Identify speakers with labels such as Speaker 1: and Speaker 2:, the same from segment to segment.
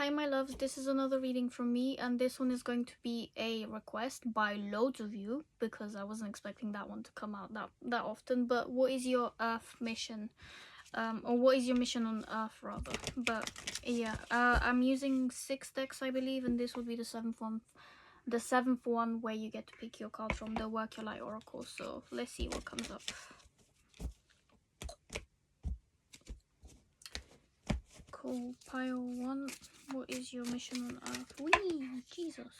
Speaker 1: Hi my loves, this is another reading from me, and this one is going to be a request by loads of you because I wasn't expecting that one to come out that often. But what is your Earth mission? Or what is your mission on Earth rather? But yeah, I'm using 6 decks I believe, and this will be the seventh one. The 7th one where you get to pick your card from the Work Your Light Oracle. So let's see what comes up. Cool. Pile 1. What is your mission on Earth? Wee! Jesus.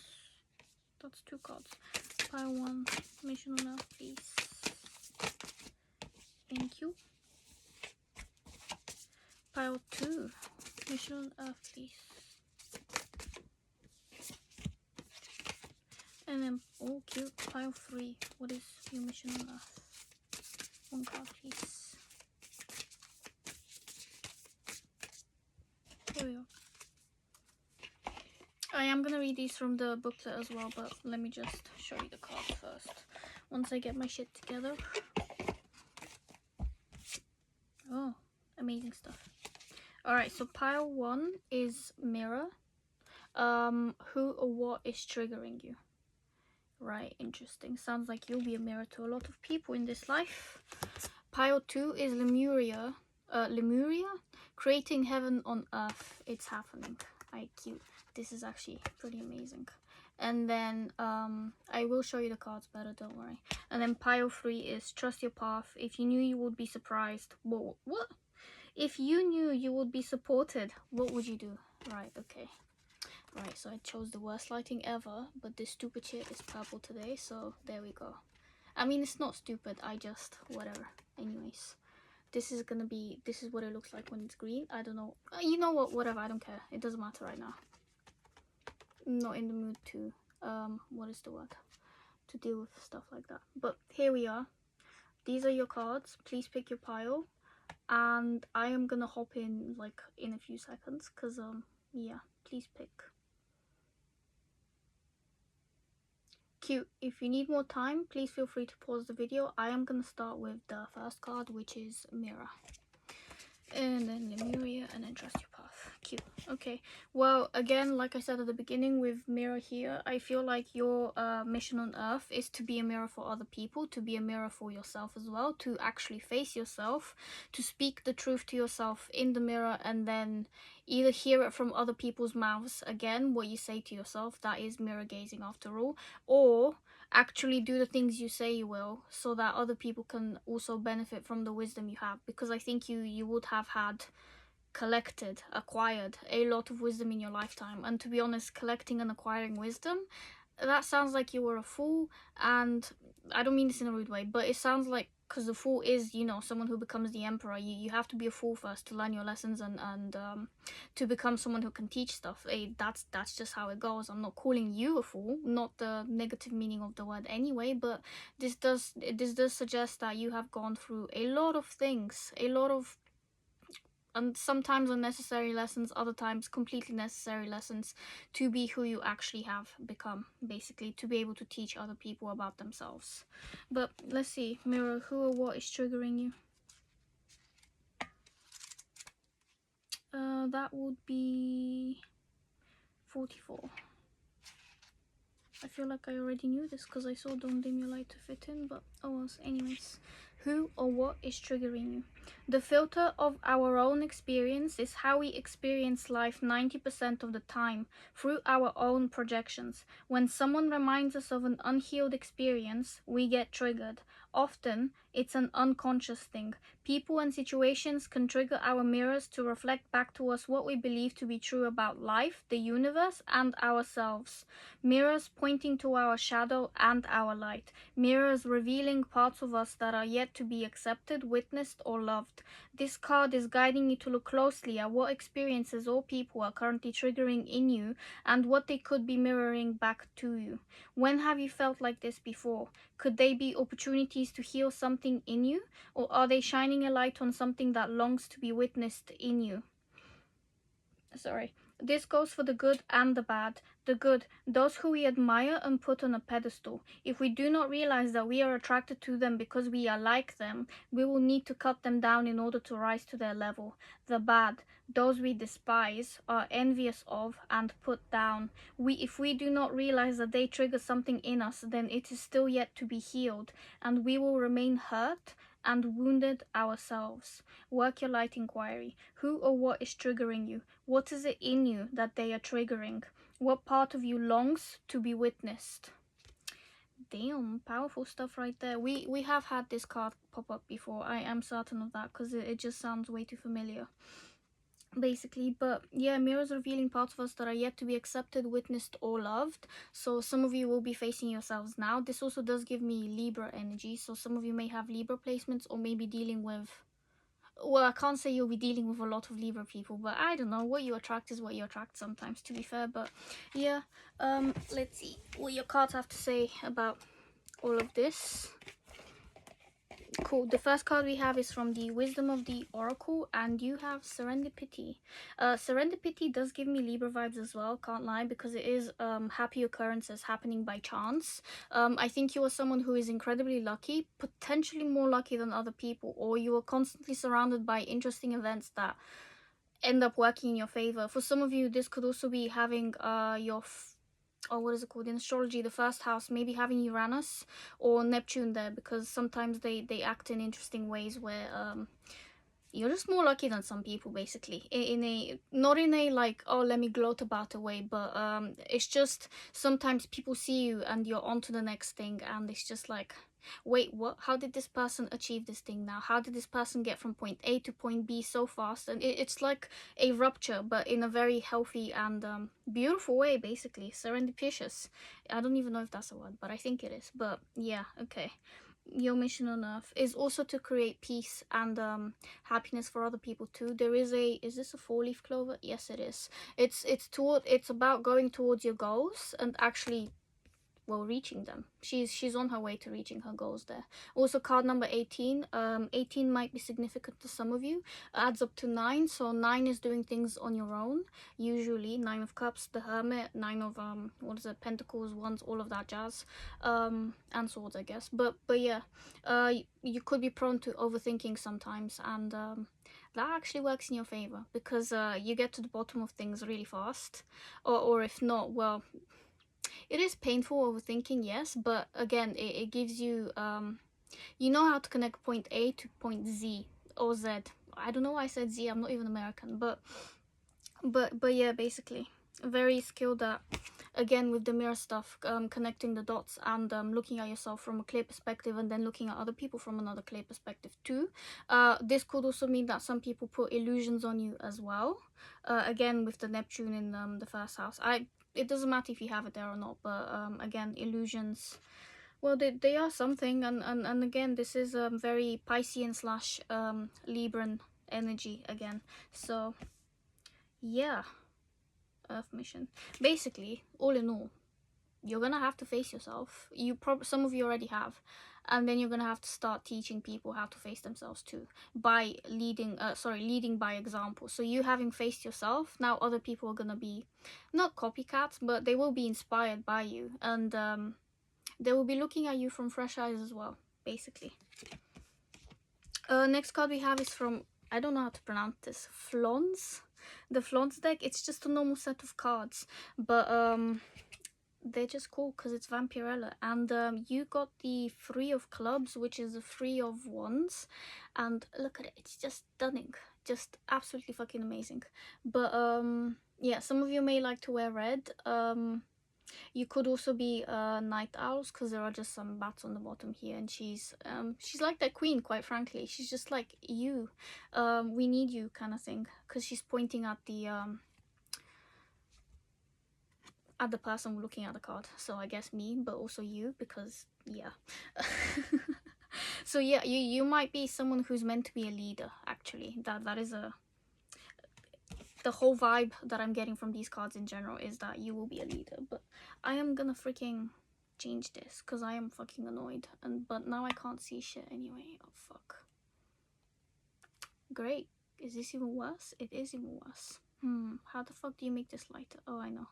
Speaker 1: That's 2 cards. Pile 1. Mission on Earth, please. Thank you. Pile 2. Mission on Earth, please. And then, oh cute, pile 3. What is your mission on Earth? 1 card, please. Here we go. I am gonna read these from the booklet as well, but let me just show you the cards first. Once I get my shit together. Oh, amazing stuff. Alright, so pile 1 is mirror. Who or what is triggering you? Right, interesting. Sounds like you'll be a mirror to a lot of people in this life. Pile 2 is Lemuria. Lemuria? Creating heaven on earth. It's happening. Cute. This is actually pretty amazing. And then I will show you the cards better, don't worry. And then pile 3 is trust your path. If you knew you would be surprised. What? If you knew you would be supported, what would you do? Right, okay. Right, so I chose the worst lighting ever, but this stupid shit is purple today, so there we go. I mean, it's not stupid, I just, whatever. Anyways, this is what it looks like when it's green. I don't know. You know what, whatever, I don't care. It doesn't matter right now. I'm not in the mood to, what is the word? To deal with stuff like that. But here we are. These are your cards. Please pick your pile. And I am gonna hop in, like, in a few seconds, because, yeah, please pick. Cute. If you need more time, please feel free to pause the video. I am going to start with the first card, which is Mirror. And then Lemuria, and then Trust Your Path. Cute. Okay. Well, again, like I said at the beginning with Mirror here, I feel like your mission on Earth is to be a mirror for other people, to be a mirror for yourself as well, to actually face yourself, to speak the truth to yourself in the mirror, and then either hear it from other people's mouths, again, what you say to yourself, that is mirror gazing after all, or actually do the things you say you will, so that other people can also benefit from the wisdom you have. Because I think you would have acquired a lot of wisdom in your lifetime. And to be honest, collecting and acquiring wisdom, that sounds like you were a fool. And I don't mean this in a rude way, but it sounds like, because the fool is, you know, someone who becomes the emperor. You have to be a fool first to learn your lessons and to become someone who can teach stuff. That's just how it goes. I'm not calling you a fool, not the negative meaning of the word anyway, but this does suggest that you have gone through a lot of things, and sometimes unnecessary lessons, other times completely necessary lessons, to be who you actually have become, basically, to be able to teach other people about themselves. But let's see, Mirror, who or what is triggering you? That would be 44. I feel like I already knew this because I saw Don't Dim Your Light to fit in, but oh well. Anyways, who or what is triggering you? The filter of our own experience is how we experience life 90% of the time, through our own projections. When someone reminds us of an unhealed experience, we get triggered. Often, it's an unconscious thing. People and situations can trigger our mirrors to reflect back to us what we believe to be true about life, the universe, and ourselves. Mirrors pointing to our shadow and our light. Mirrors revealing parts of us that are yet to be accepted, witnessed, or loved. This card is guiding you to look closely at what experiences or people are currently triggering in you and what they could be mirroring back to you. When have you felt like this before? Could they be opportunities to heal something in you, or are they shining a light on something that longs to be witnessed in you? sorry. This goes for the good and the bad. The good, those who we admire and put on a pedestal. If we do not realize that we are attracted to them because we are like them, we will need to cut them down in order to rise to their level. The bad, those we despise, are envious of, and put down. If we do not realize that they trigger something in us, then it is still yet to be healed, and we will remain hurt and wounded ourselves. Work your light inquiry. Who or what is triggering you? What is it in you that they are triggering? What part of you longs to be witnessed? Damn, powerful stuff right there. We have had this card pop up before. I am certain of that because it just sounds way too familiar. Basically, but yeah, mirrors revealing parts of us that are yet to be accepted, witnessed, or loved. So some of you will be facing yourselves now. This also does give me Libra energy, so some of you may have Libra placements or maybe dealing with, well, I can't say you'll be dealing with a lot of Libra people, but I don't know, what you attract is what you attract sometimes, to be fair. But yeah, let's see what your cards have to say about all of this. Cool. The first card we have is from the Wisdom of the Oracle, and you have Serendipity. Serendipity does give me Libra vibes as well, can't lie, because it is happy occurrences happening by chance. I think you are someone who is incredibly lucky, potentially more lucky than other people, or you are constantly surrounded by interesting events that end up working in your favor. For some of you, this could also be having or what is it called in astrology, the first house, maybe having Uranus or Neptune there, because sometimes they act in interesting ways where you're just more lucky than some people, basically, in a not in a like, oh, let me gloat about a way, but it's just sometimes people see you and you're on to the next thing, and it's just like, wait, what? How did this person achieve this thing now? How did this person get from point A to point B so fast? And it's like a rupture, but in a very healthy and beautiful way, basically. Serendipitous. I don't even know if that's a word, but I think it is. But yeah, okay. Your mission on Earth is also to create peace and happiness for other people too. There is this a 4-leaf clover? Yes, it is. It's about going towards your goals and actually, well, reaching them. She's on her way to reaching her goals there. Also, card number 18. 18 might be significant to some of you. Adds up to 9. So 9 is doing things on your own. Usually 9 of Cups, the Hermit, 9 of what is it, Pentacles, Wands, all of that jazz, and Swords, I guess. But yeah, you could be prone to overthinking sometimes, and that actually works in your favor, because you get to the bottom of things really fast, or if not, well, it is painful overthinking, yes, but again, it gives you, you know how to connect point A to point Z or Z. I don't know why I said Z, I'm not even American, but yeah, basically, very skilled at, again, with the mirror stuff, connecting the dots and looking at yourself from a clear perspective and then looking at other people from another clear perspective too. This could also mean that some people put illusions on you as well. Again, with the Neptune in the first house. It doesn't matter if you have it there or not, but again, illusions, well, they are something, and again, this is very Piscean slash Libran energy again. So yeah, Earth mission. Basically, all in all, you're gonna have to face yourself. Some of you already have, and then you're gonna have to start teaching people how to face themselves too, by leading by example. So you having faced yourself, now other people are gonna be not copycats, but they will be inspired by you, and they will be looking at you from fresh eyes as well, basically. Next card we have is from, I don't know how to pronounce this, Flons. The Flons deck. It's just a normal set of cards, but they're just cool because it's Vampirella, and you got the 3 of Clubs, which is the 3 of Wands, and look at it, it's just stunning, just absolutely fucking amazing. But yeah, some of you may like to wear red. You could also be night owls, because there are just some bats on the bottom here, and she's like that queen, quite frankly. She's just like, you, we need you, kind of thing, because she's pointing at the person looking at the card, so I guess me, but also you, because yeah. So yeah, you might be someone who's meant to be a leader, actually. That is the whole vibe that I'm getting from these cards in general, is that you will be a leader. But I am gonna freaking change this because I am fucking annoyed, but now I can't see shit anyway. Oh fuck. Great. Is this even worse? It is even worse. How the fuck do you make this lighter? Oh, I know.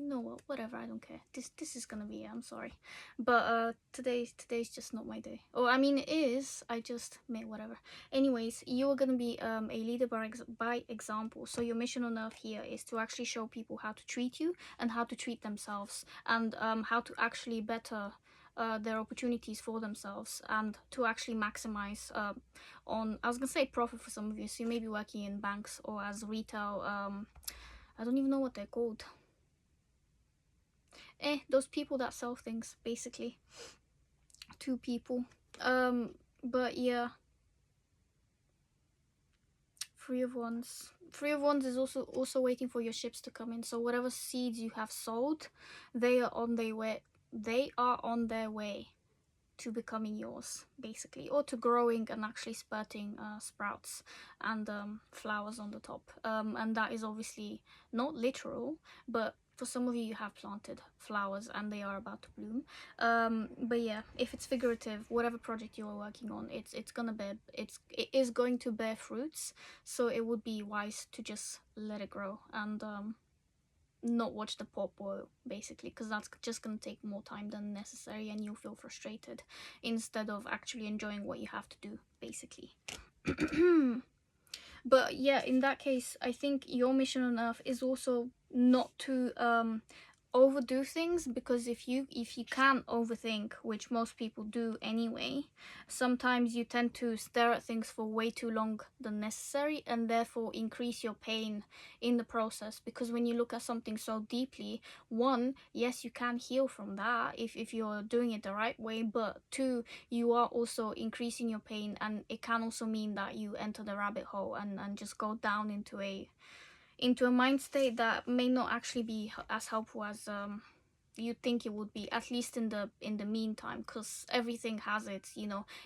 Speaker 1: No, well, whatever, I don't care. This is gonna be it, I'm sorry. But today's just not my day. Oh, I mean it is, I just made whatever. Anyways, you are gonna be a leader by example. So your mission on earth here is to actually show people how to treat you and how to treat themselves, and how to actually better their opportunities for themselves, and to actually maximize on, I was gonna say profit for some of you, so you may be working in banks or as retail, I don't even know what they're called. Those people that sell things, basically. Two people. But yeah. Three of Wands. Three of Wands is also waiting for your ships to come in. So whatever seeds you have sowed, they are on their way. They are on their way to becoming yours, basically, or to growing and actually spurting sprouts and flowers on the top. And that is obviously not literal, but for some of you, you have planted flowers and they are about to bloom. But yeah, if it's figurative, whatever project you are working on, it is going to bear fruits. So it would be wise to just let it grow and not watch the pot boil, basically, because that's just going to take more time than necessary and you'll feel frustrated instead of actually enjoying what you have to do, basically. But yeah, in that case, I think your mission on earth is also not to overdo things, because if you can overthink, which most people do anyway, sometimes you tend to stare at things for way too long than necessary, and therefore increase your pain in the process. Because when you look at something so deeply, one, yes, you can heal from that if you're doing it the right way, but two, you are also increasing your pain, and it can also mean that you enter the rabbit hole and just go down into a mind state that may not actually be as helpful as you think it would be, at least in the meantime, because everything has its,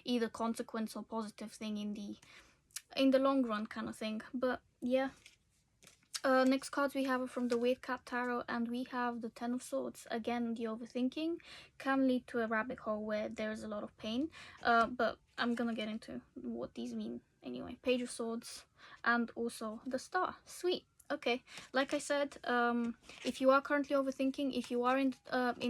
Speaker 1: either consequence or positive thing in the long run, kind of thing. But yeah. Next cards we have are from the Weird Cat Tarot, and we have the Ten of Swords. Again, the overthinking can lead to a rabbit hole where there is a lot of pain, but I'm gonna get into what these mean anyway. Page of Swords, and also the Star. Sweet. Okay, like I said, if you are currently overthinking, if you are in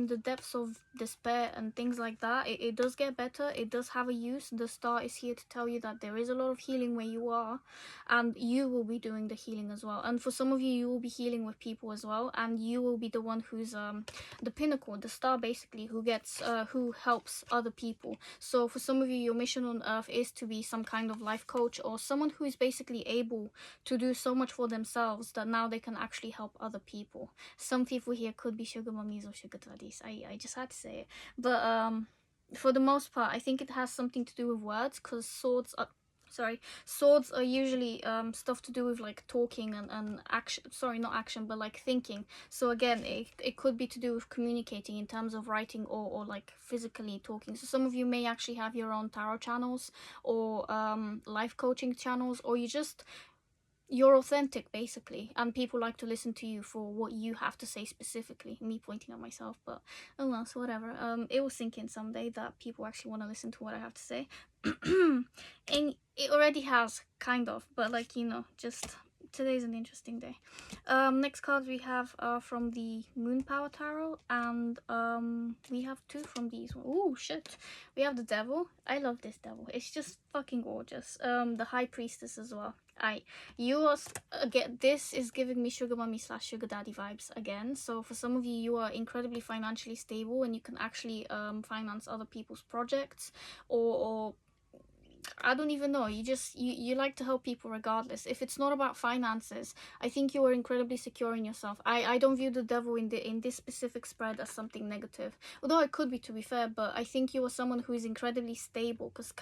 Speaker 1: the depths of despair and things like that, it does get better. It does have a use. The Star is here to tell you that there is a lot of healing where you are, and you will be doing the healing as well. And for some of you, you will be healing with people as well, and you will be the one who's the pinnacle, the star, basically, who helps other people. So for some of you, your mission on earth is to be some kind of life coach, or someone who is basically able to do so much for themselves that now they can actually help other people. Some people here could be sugar mummies or sugar daddies. I just had to say it. But for the most part, I think it has something to do with words, because swords are usually stuff to do with like talking and action. Sorry, not action, but like thinking. So again, it could be to do with communicating in terms of writing, or like physically talking. So some of you may actually have your own tarot channels, or life coaching channels, or you're authentic, basically, and people like to listen to you for what you have to say specifically. Me pointing at myself, but oh well, so whatever. It will sink in someday that people actually want to listen to what I have to say. And it already has, kind of, but like, just today's an interesting day. Next cards we have are from the Moon Power Tarot, and we have two from these. Oh shit, we have the Devil. I love this Devil, it's just fucking gorgeous. The High Priestess as well. Again, this is giving me sugar mommy / sugar daddy vibes again. So for some of you, you are incredibly financially stable, and you can actually finance other people's projects, or I don't even know, you like to help people regardless. If it's not about finances, I think you are incredibly secure in yourself. I don't view the Devil in this specific spread as something negative, although it could be, to be fair. But I think you are someone who is incredibly stable, because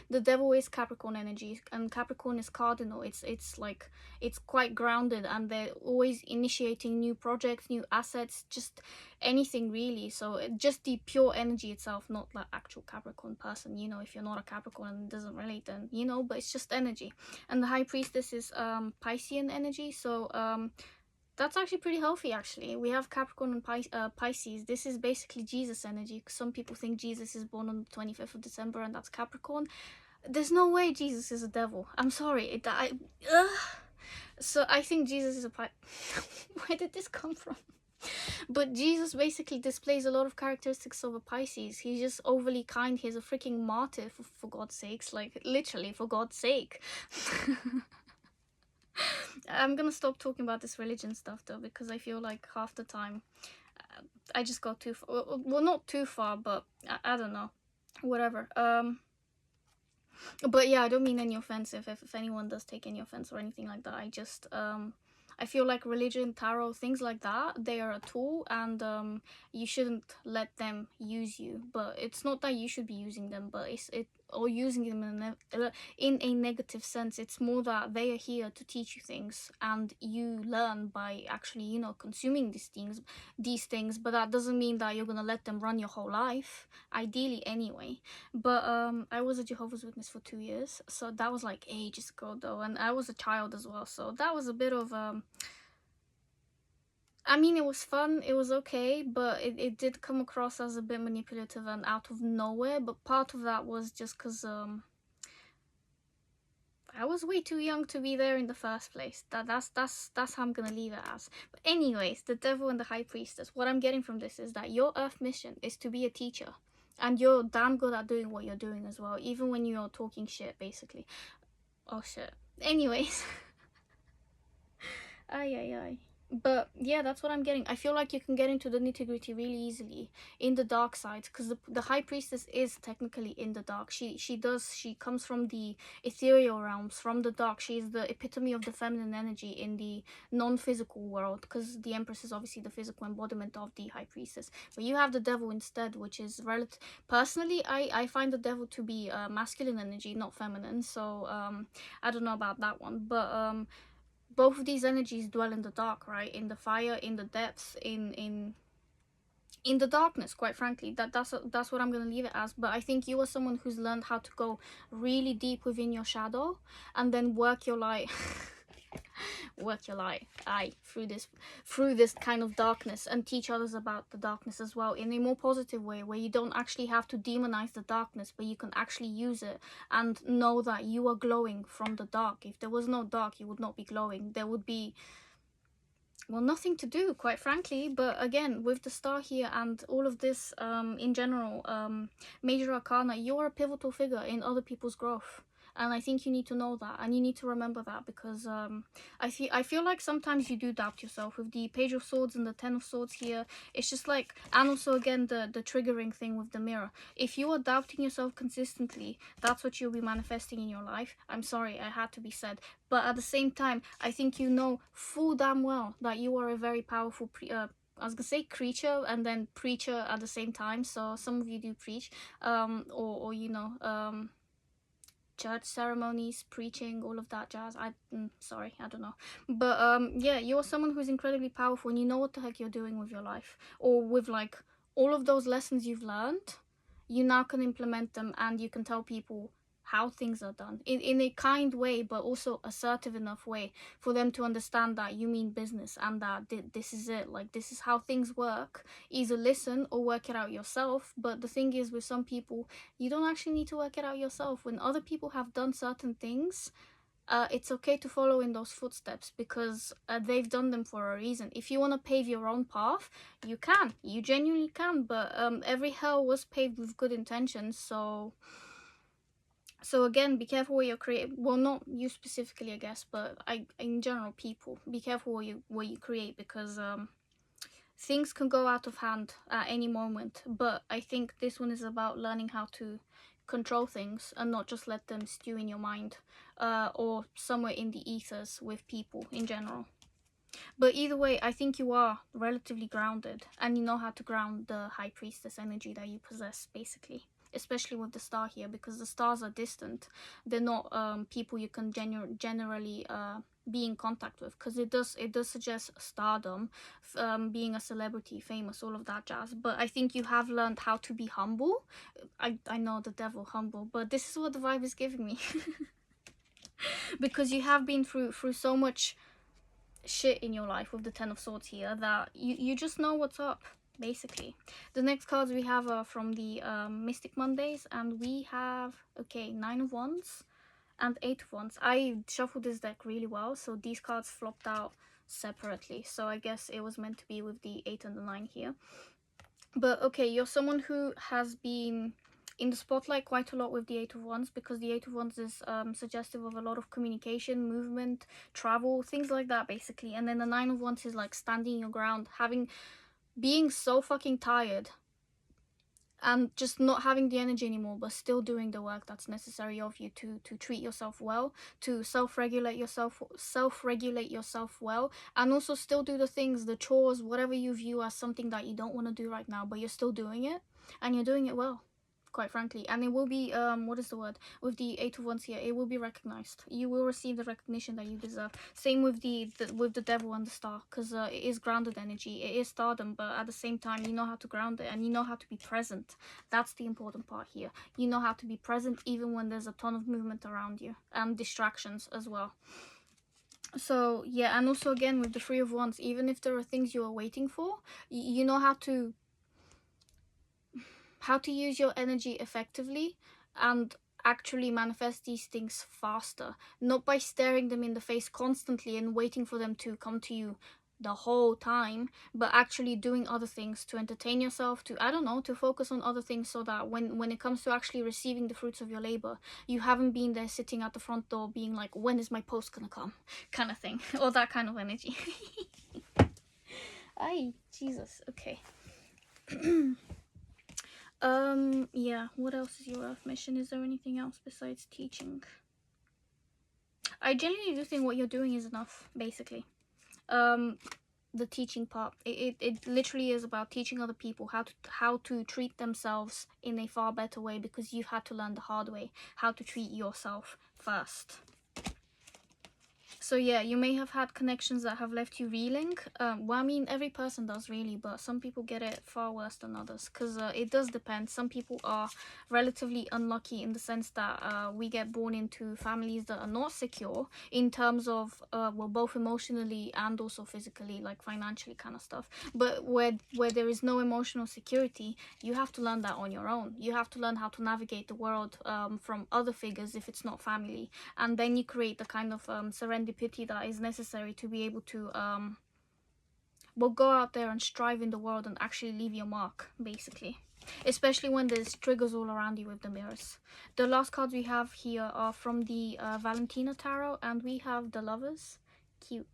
Speaker 1: the Devil is Capricorn energy, and Capricorn is cardinal. It's like, it's quite grounded, and they're always initiating new projects, new assets, just anything really. So just the pure energy itself, not the actual Capricorn person. If you're not a Capricorn and it doesn't relate, then but it's just energy. And the High Priestess is Piscean energy, so that's actually pretty healthy. Actually, we have Capricorn and Pisces. This is basically Jesus energy. Some people think Jesus is born on the 25th of December, and that's Capricorn. There's no way Jesus is a devil. I'm sorry. So I think Jesus is a Where did this come from? But Jesus basically displays a lot of characteristics of a Pisces. He's just overly kind. He's a freaking martyr, for God's sakes. Like, literally, for God's sake. I'm gonna stop talking about this religion stuff, though, because I feel like half the time I just go too far. Well, not too far, but I don't know. Whatever. But yeah, I don't mean any offense if anyone does take any offense or anything like that. I just I feel like religion, tarot, things like that, they are a tool, and you shouldn't let them use you. But it's not that you should be using them, but or using them in a negative sense. It's more that they are here to teach you things, and you learn by actually, you know, consuming these things. But that doesn't mean that you're gonna let them run your whole life, ideally anyway. But I was a Jehovah's Witness for 2 years, so that was like ages ago though, and I was a child as well, so that was a bit of I mean, it was fun, it was okay, but it did come across as a bit manipulative and out of nowhere. But part of that was just because I was way too young to be there in the first place. That's how I'm gonna leave it as. But anyways, the devil and the high priestess. What I'm getting from this is that your earth mission is to be a teacher, and you're damn good at doing what you're doing as well, even when you're talking shit, basically. Oh shit. Anyways. Ay. But yeah, that's what I'm getting. I feel like you can get into the nitty-gritty really easily in the dark side, because the high priestess is technically in the dark. She comes from the ethereal realms, from the dark. She's the epitome of the feminine energy in the non-physical world, because the empress is obviously the physical embodiment of the high priestess. But you have the devil instead, which is personally, I find the devil to be masculine energy, not feminine. So I don't know about that one, but both of these energies dwell in the dark, right? In the fire, in the depths, in the darkness, quite frankly. That's what I'm gonna leave it as. But I think you are someone who's learned how to go really deep within your shadow, and then work your light through this kind of darkness, and teach others about the darkness as well, in a more positive way, where you don't actually have to demonize the darkness, but you can actually use it and know that you are glowing from the dark. If there was no dark, you would not be glowing. There would be, well, nothing to do, quite frankly. But again, with the star here and all of this in general, major arcana, you're a pivotal figure in other people's growth. And I think you need to know that, and you need to remember that, because I feel like sometimes you do doubt yourself with the Page of Swords and the Ten of Swords here. It's just like, and also again the triggering thing with the mirror. If you are doubting yourself consistently, that's what you'll be manifesting in your life. I'm sorry, I had to be said. But at the same time, I think you know full damn well that you are a very powerful I was gonna say creature and then preacher at the same time. So some of you do preach, or you know, church ceremonies, preaching, all of that jazz. Sorry, I don't know. But yeah, you're someone who's incredibly powerful, and you know what the heck you're doing with your life, or with like all of those lessons you've learned. You now can implement them, and you can tell people how things are done in a kind way, but also assertive enough way for them to understand that you mean business, and that this is it, like this is how things work. Either listen or work it out yourself. But the thing is, with some people, you don't actually need to work it out yourself. When other people have done certain things, it's okay to follow in those footsteps, because they've done them for a reason. If you want to pave your own path, you can, you genuinely can. But every hell was paved with good intentions. So again, be careful what you create. Well, not you specifically, I guess, but in general, people, be careful what you create, because things can go out of hand at any moment. But I think this one is about learning how to control things and not just let them stew in your mind, or somewhere in the ethers with people in general. But either way, I think you are relatively grounded, and you know how to ground the high priestess energy that you possess, basically. Especially with the star here, because the stars are distant. They're not people you can generally be in contact with, because it does suggest stardom, being a celebrity, famous, all of that jazz. But I think you have learned how to be humble. I know the devil humble, but this is what the vibe is giving me. Because you have been through so much shit in your life with the Ten of Swords here, that you just know what's up. basically. The next cards we have are from the Mystic Mondays, and we have, okay, 9 of Wands and 8 of Wands. I shuffled this deck really well, so these cards flopped out separately, so I guess it was meant to be with the 8 and the 9 here. But okay, you're someone who has been in the spotlight quite a lot with the 8 of Wands, because the 8 of Wands is suggestive of a lot of communication, movement, travel, things like that basically. And then the 9 of Wands is like standing your ground, being so fucking tired and just not having the energy anymore, but still doing the work that's necessary of you to treat yourself well, to self-regulate yourself well, and also still do the things, the chores, whatever you view as something that you don't want to do right now, but you're still doing it, and you're doing it well, quite frankly. And it will be what is the word, with the 8 of Wands here, it will be recognized. You will receive the recognition that you deserve. Same with the Devil and the Star, because it is grounded energy, it is stardom, but at the same time you know how to ground it, and you know how to be present. That's the important part here. You know how to be present even when there's a ton of movement around you, and distractions as well. So yeah, and also again with the 3 of Wands, even if there are things you are waiting for, you know how to use your energy effectively and actually manifest these things faster, not by staring them in the face constantly and waiting for them to come to you the whole time, but actually doing other things to entertain yourself, to, I don't know, to focus on other things, so that when it comes to actually receiving the fruits of your labor, you haven't been there sitting at the front door being like, when is my post gonna come, kind of thing, or that kind of energy. Ay, Jesus. Okay. Yeah, what else is your earth mission? Is there anything else besides teaching? I genuinely do think what you're doing is enough, basically. The teaching part, it literally is about teaching other people how to treat themselves in a far better way, because you've had to learn the hard way how to treat yourself first. So yeah, you may have had connections that have left you reeling. Well, I mean, every person does really, but some people get it far worse than others, because it does depend. Some people are relatively unlucky in the sense that we get born into families that are not secure in terms of, well, both emotionally and also physically, like financially kind of stuff. But where there is no emotional security, you have to learn that on your own. You have to learn how to navigate the world from other figures if it's not family, and then you create the kind of serendipity that is necessary to be able to well, go out there and strive in the world and actually leave your mark, basically, especially when there's triggers all around you with the mirrors. The last cards we have here are from the Valentina Tarot, and we have the Lovers. Cute.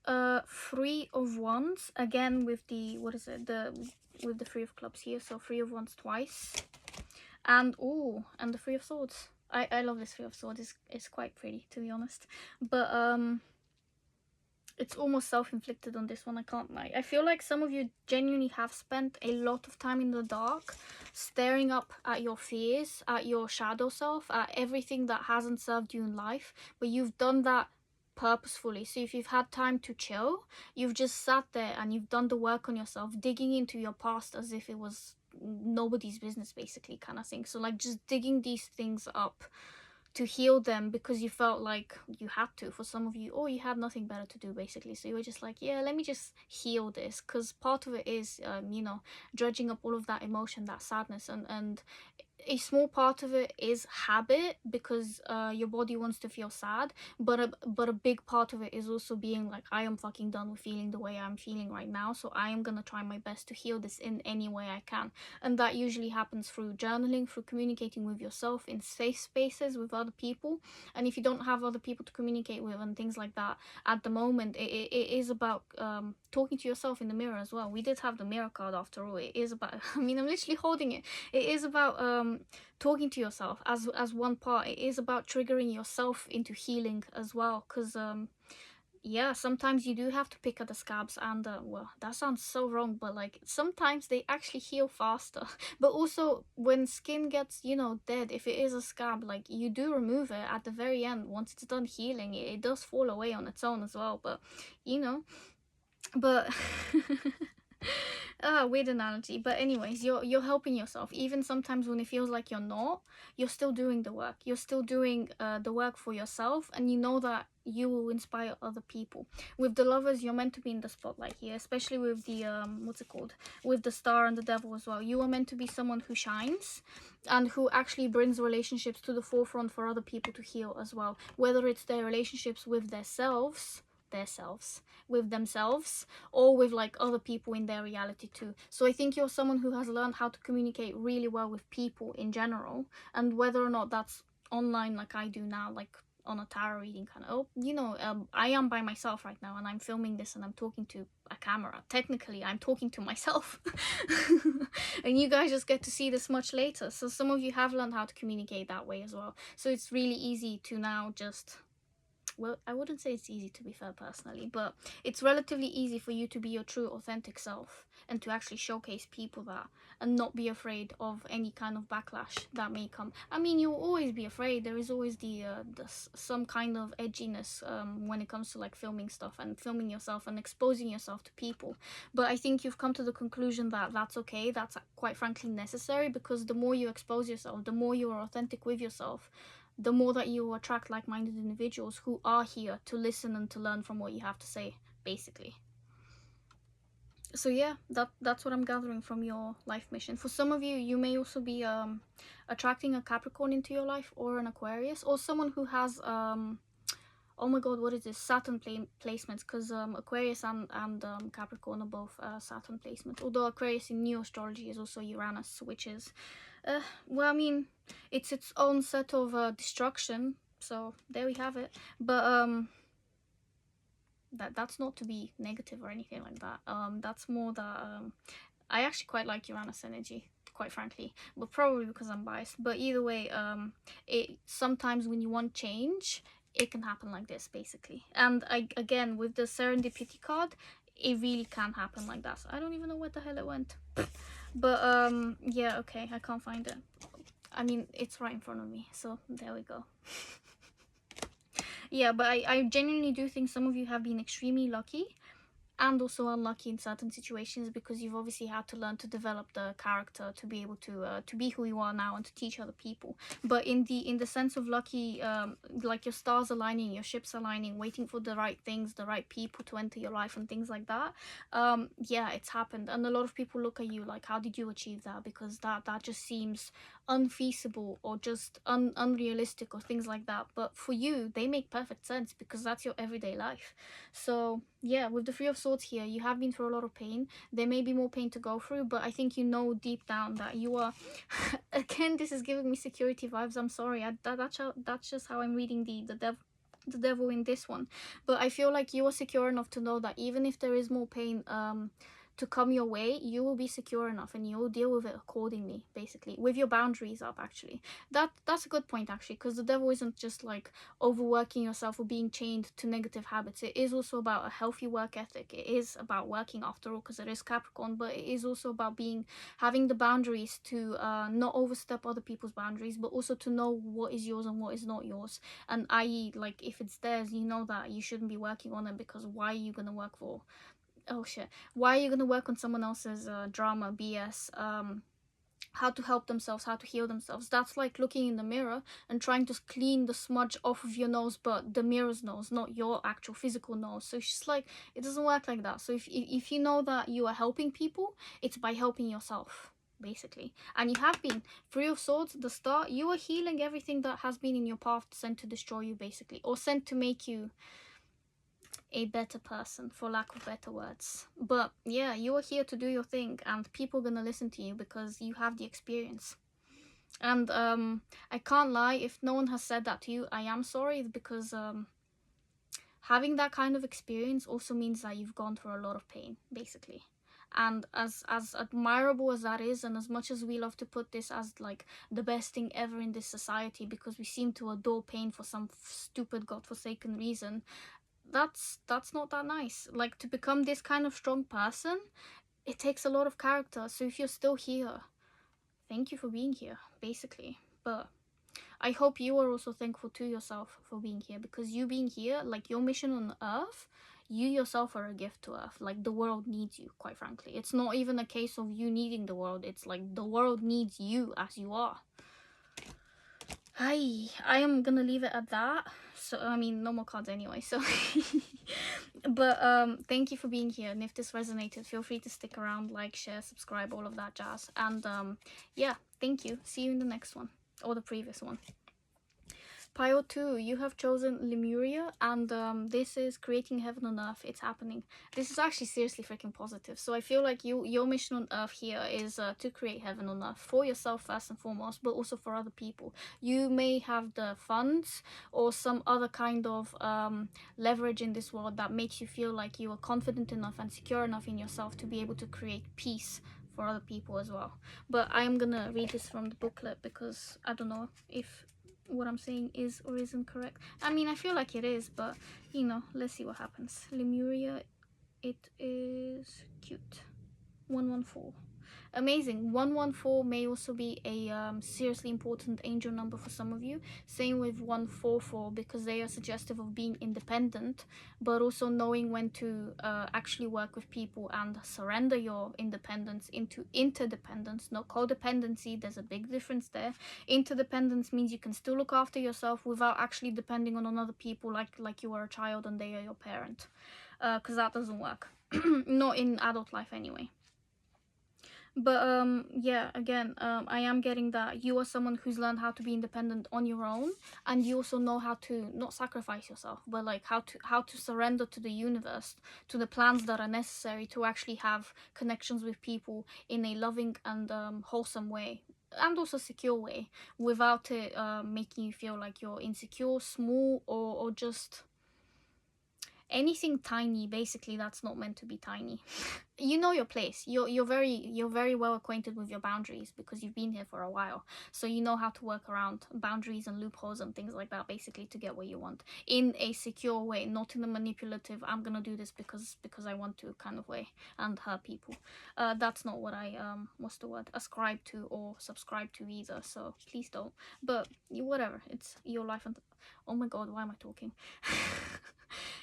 Speaker 1: 3 of Wands, again with the, what is it, with the 3 of Clubs here, so 3 of Wands twice, and oh, and the 3 of Swords. I love this 3 of Swords. It's quite pretty, to be honest, but it's almost self-inflicted on this one, I can't lie. I feel like some of you genuinely have spent a lot of time in the dark, staring up at your fears, at your shadow self, at everything that hasn't served you in life, but you've done that purposefully. So if you've had time to chill, you've just sat there and you've done the work on yourself, digging into your past as if it was nobody's business, basically, kind of thing. So like just digging these things up to heal them because you felt like you had to. For some of you, or you had nothing better to do, basically, so you were just like, yeah, let me just heal this, because part of it is you know, dredging up all of that emotion, that sadness, and a small part of it is habit, because your body wants to feel sad, but a big part of it is also being like, I am fucking done with feeling the way I'm feeling right now, so I am gonna try my best to heal this in any way I can. And that usually happens through journaling, through communicating with yourself in safe spaces with other people. And if you don't have other people to communicate with and things like that at the moment, it is about talking to yourself in the mirror as well. We did have the mirror card after all. It is about, I mean, I'm literally holding it. It is about talking to yourself as one part. It is about triggering yourself into healing as well, because yeah, sometimes you do have to pick at the scabs, and well, that sounds so wrong, but like sometimes they actually heal faster. But also when skin gets, you know, dead, if it is a scab, like you do remove it at the very end. Once it's done healing, it does fall away on its own as well, but you know, but Weird analogy, but anyways, you're helping yourself. Even sometimes when it feels like you're not, you're still doing the work. You're still doing the work for yourself, and you know that you will inspire other people. With the lovers, you're meant to be in the spotlight here, especially with the what's it called? With the star and the devil as well. You are meant to be someone who shines and who actually brings relationships to the forefront for other people to heal as well. Whether it's their relationships with themselves, with themselves, or with like other people in their reality too. So I think you're someone who has learned how to communicate really well with people in general, and whether or not that's online like I do now, like on a tarot reading kind of, I am by myself right now and I'm filming this and I'm talking to a camera. Technically I'm talking to myself. And you guys just get to see this much later, so some of you have learned how to communicate that way as well. So it's really easy to now just, well, I wouldn't say it's easy, to be fair, personally, but it's relatively easy for you to be your true authentic self and to actually showcase people that, and not be afraid of any kind of backlash that may come. I mean, you'll always be afraid. There is always some kind of edginess when it comes to like filming stuff and filming yourself and exposing yourself to people. But I think you've come to the conclusion that that's okay. That's quite frankly necessary, because the more you expose yourself, the more you are authentic with yourself, the more that you attract like-minded individuals who are here to listen and to learn from what you have to say, basically. So yeah, that's what I'm gathering from your life mission. For some of you, you may also be attracting a Capricorn into your life, or an Aquarius, or someone who has oh my god, what is this? Saturn placements, because Aquarius and Capricorn are both Saturn placements. Although Aquarius in new astrology is also Uranus, which is, well, I mean, it's its own set of destruction. So there we have it. But that's not to be negative or anything like that. That's more that I actually quite like Uranus energy, quite frankly, but probably because I'm biased. But either way, it sometimes when you want change, it can happen like this, basically. And again, with the serendipity card, it really can happen like that. So I don't even know where the hell it went. But yeah, okay, I can't find it. I mean, it's right in front of me, so there we go. Yeah, but I genuinely do think some of you have been extremely lucky and also unlucky in certain situations, because you've obviously had to learn to develop the character to be able to be who you are now and to teach other people. But in the sense of lucky, like your stars aligning, your ships aligning, waiting for the right things, the right people to enter your life and things like that, yeah, it's happened. And a lot of people look at you like, how did you achieve that? Because that just seems unfeasible or just unrealistic or things like that. But for you, they make perfect sense, because that's your everyday life. So yeah, with the Three of Swords here, you have been through a lot of pain. There may be more pain to go through, but I think you know deep down that you are again, this is giving me security vibes. I'm sorry, that's just how I'm reading the devil in this one. But I feel like you are secure enough to know that even if there is more pain to come your way, you will be secure enough and you'll deal with it accordingly, basically, with your boundaries up. Actually, that's a good point, actually, because the devil isn't just like overworking yourself or being chained to negative habits. It is also about a healthy work ethic. It is about working, after all, because it is Capricorn. But it is also about having the boundaries to not overstep other people's boundaries, but also to know what is yours and what is not yours. And i.e., like, if it's theirs, you know that you shouldn't be working on it, because why are you gonna work for, oh shit, why are you gonna work on someone else's drama, BS, how to help themselves, how to heal themselves? That's like looking in the mirror and trying to clean the smudge off of your nose, but the mirror's nose, not your actual physical nose. So it's just like, it doesn't work like that. So if you know that you are helping people, it's by helping yourself, basically. And you have been. Three of Swords, the start, you are healing everything that has been in your path sent to destroy you, basically, or sent to make you a better person, for lack of better words. But yeah, you are here to do your thing, and people are gonna listen to you because you have the experience. And I can't lie, if no one has said that to you, I am sorry, because having that kind of experience also means that you've gone through a lot of pain, basically. And as admirable as that is, and as much as we love to put this as like the best thing ever in this society, because we seem to adore pain for some stupid godforsaken reason, that's not that nice. Like, to become this kind of strong person, it takes a lot of character. So if you're still here, thank you for being here, basically. But I hope you are also thankful to yourself for being here, because you being here, like your mission on Earth, You yourself are a gift to Earth. Like, the world needs you, quite frankly. It's not even a case of you needing the world. It's like the world needs you as you are. Hi, I am gonna leave it at that. So, I mean, no more cards anyway, so. But thank you for being here, and if this resonated, feel free to stick around, like, share, subscribe, all of that jazz. And yeah, thank you. See you in the next one, or the previous one. Pile 2, you have chosen Lemuria, and this is creating heaven on earth. It's happening. This is actually seriously freaking positive. So I feel like your mission on earth here is to create heaven on earth for yourself first and foremost, but also for other people. You may have the funds or some other kind of leverage in this world that makes you feel like you are confident enough and secure enough in yourself to be able to create peace for other people as well. But I am gonna read this from the booklet because I don't know if what I'm saying is or isn't correct. I mean, I feel like it is, but you know, let's see what happens. Lemuria, it is cute. 114. Amazing. 114 may also be a seriously important angel number for some of you. Same with 144, because they are suggestive of being independent, but also knowing when to actually work with people and surrender your independence into interdependence. No codependency, there's a big difference there. Interdependence means you can still look after yourself without actually depending on other people like you are a child and they are your parent. Because that doesn't work. Not in adult life anyway. But yeah, again, I am getting that you are someone who's learned how to be independent on your own, and you also know how to not sacrifice yourself, but like how to surrender to the universe, to the plans that are necessary to actually have connections with people in a loving and wholesome way, and also secure way, without it making you feel like you're insecure, small, or just anything tiny, basically, that's not meant to be tiny. You know your place. You're very well acquainted with your boundaries because you've been here for a while, so you know how to work around boundaries and loopholes and things like that, basically, to get what you want in a secure way, not in a manipulative I'm gonna do this because I want to kind of way and hurt people. That's not what I what's the word, ascribe to or subscribe to either, so please don't. But whatever, it's your life. And oh my god, why am I talking?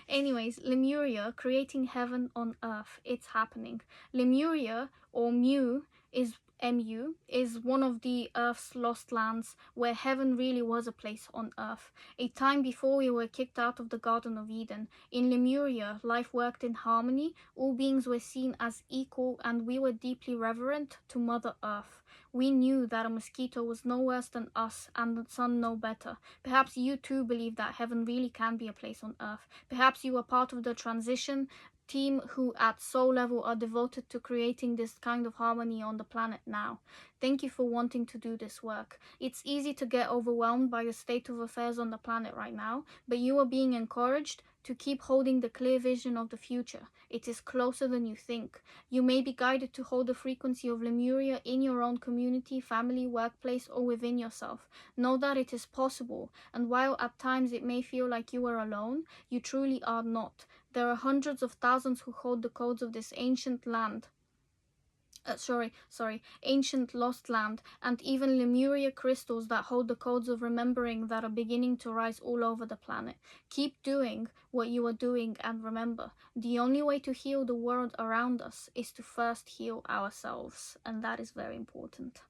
Speaker 1: Anyways, Lemuria, creating heaven on earth. It's happening. Lemuria, or Mu, is Mu, is one of the Earth's lost lands where heaven really was a place on earth. A time before we were kicked out of the Garden of Eden. In Lemuria, life worked in harmony, all beings were seen as equal, and we were deeply reverent to Mother Earth. We knew that a mosquito was no worse than us, and the sun no better. Perhaps you too believe that heaven really can be a place on earth. Perhaps you are part of the transition team who at soul level are devoted to creating this kind of harmony on the planet now. Thank you for wanting to do this work. It's easy to get overwhelmed by the state of affairs on the planet right now, but you are being encouraged to keep holding the clear vision of the future. It is closer than you think. You may be guided to hold the frequency of Lemuria in your own community, family, workplace, or within yourself. Know that it is possible, and while at times it may feel like you are alone, you truly are not. There are hundreds of thousands who hold the codes of this ancient land. Ancient lost land, and even Lemuria crystals that hold the codes of remembering that are beginning to rise all over the planet. Keep doing what you are doing, and remember, the only way to heal the world around us is to first heal ourselves, and that is very important.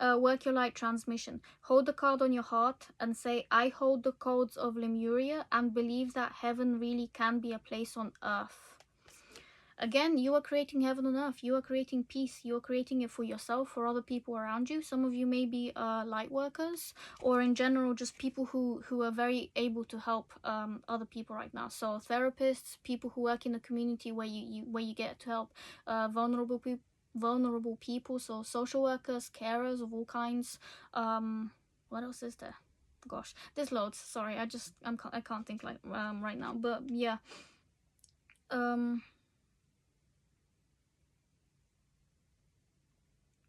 Speaker 1: Work your light transmission. Hold the card on your heart and say, I hold the codes of Lemuria and believe that heaven really can be a place on earth. Again, you are creating heaven on earth. You are creating peace. You are creating it for yourself, for other people around you. Some of you may be light workers, or in general just people who are very able to help other people right now. So therapists, people who work in the community where you get to help vulnerable people. So social workers, carers of all kinds. What else is there? Gosh, there's loads. Sorry, I can't think like right now. But yeah.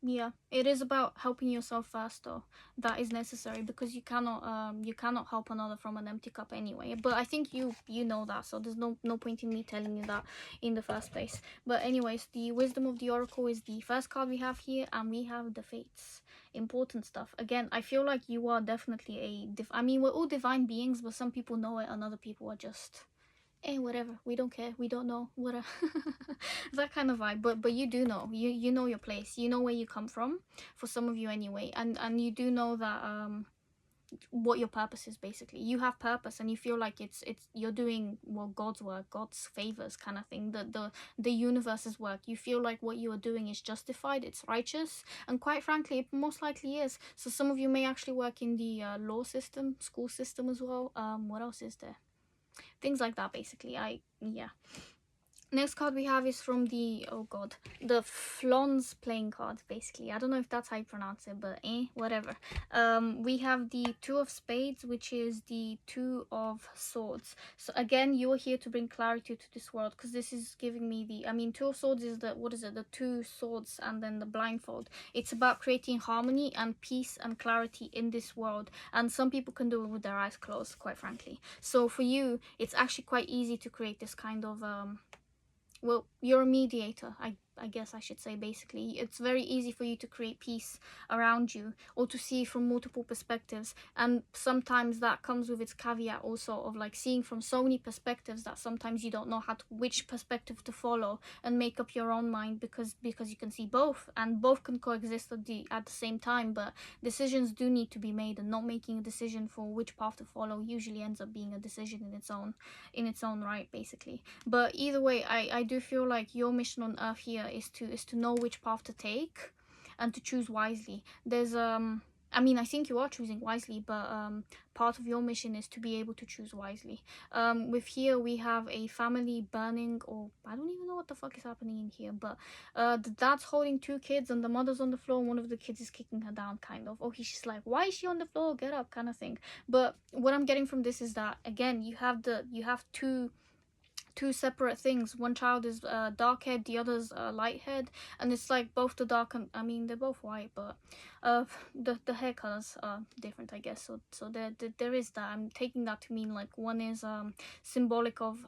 Speaker 1: Yeah, it is about helping yourself first, though. That is necessary, because you cannot help another from an empty cup anyway. But I think you know that, so there's no point in me telling you that in the first place. But anyways, the Wisdom of the Oracle is the first card we have here, and we have the Fates. Important stuff. Again, I feel like you are definitely I mean, we're all divine beings, but some people know it and other people are just whatever, we don't care, we don't know, whatever. That kind of vibe. But you do know, you know your place, you know where you come from, for some of you anyway, and you do know that what your purpose is. Basically, you have purpose, and you feel like it's you're doing, well, God's work, God's favors, kind of thing, the universe's work. You feel like what you are doing is justified, it's righteous, and quite frankly, it most likely is. So some of you may actually work in the law system, school system as well. What else is there? Things like that, basically. Yeah. Next card we have is from the, oh god, the Flons playing card, basically. I don't know if that's how you pronounce it, but whatever. We have the Two of Spades, which is the Two of Swords. So again, you're here to bring clarity to this world, because this is giving me the, I mean, Two of Swords is the, what is it, the two swords and then the blindfold. It's about creating harmony and peace and clarity in this world, and some people can do it with their eyes closed, quite frankly. So for you, it's actually quite easy to create this kind of well, you're a mediator, I guess I should say. Basically, it's very easy for you to create peace around you, or to see from multiple perspectives, and sometimes that comes with its caveat also of like seeing from so many perspectives that sometimes you don't know which perspective to follow, and make up your own mind, because you can see both, and both can coexist at the same time. But decisions do need to be made, and not making a decision for which path to follow usually ends up being a decision in its own right, basically. But either way, I do feel like your mission on Earth here is to know which path to take, and to choose wisely. There's I mean, I think you are choosing wisely, but part of your mission is to be able to choose wisely. With here we have a family burning, or I don't even know what the fuck is happening in here, but the dad's holding two kids and the mother's on the floor, and one of the kids is kicking her down, kind of. Oh, he's just like, why is she on the floor? Get up, kind of thing. But what I'm getting from this is that, again, you have two separate things. One child is dark haired, the other's light haired, and it's like both the dark and, I mean, they're both white, but the hair colors are different, I guess. So there is that. I'm taking that to mean like one is symbolic of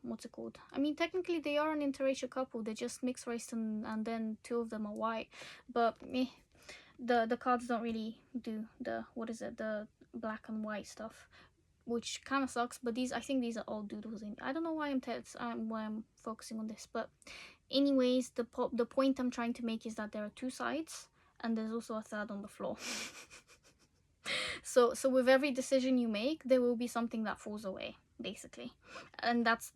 Speaker 1: what's it called, I mean, technically they are an interracial couple, they're just mixed race, and then two of them are white. But the cards don't really do the, what is it, the black and white stuff, which kind of sucks. But I think these are all doodles. I don't know why I'm focusing on this, but anyways, the point I'm trying to make is that there are two sides, and there's also a third on the floor. So with every decision you make, there will be something that falls away, basically, and that's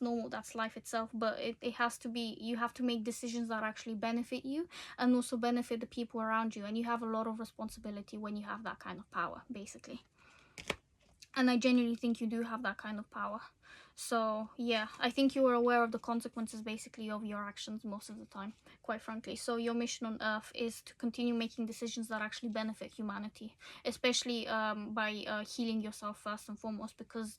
Speaker 1: normal, that's life itself. But it has to be, you have to make decisions that actually benefit you, and also benefit the people around you, and you have a lot of responsibility when you have that kind of power, basically. And I genuinely think you do have that kind of power. So yeah, I think you are aware of the consequences, basically, of your actions most of the time, quite frankly. So your mission on Earth is to continue making decisions that actually benefit humanity, especially by healing yourself first and foremost, because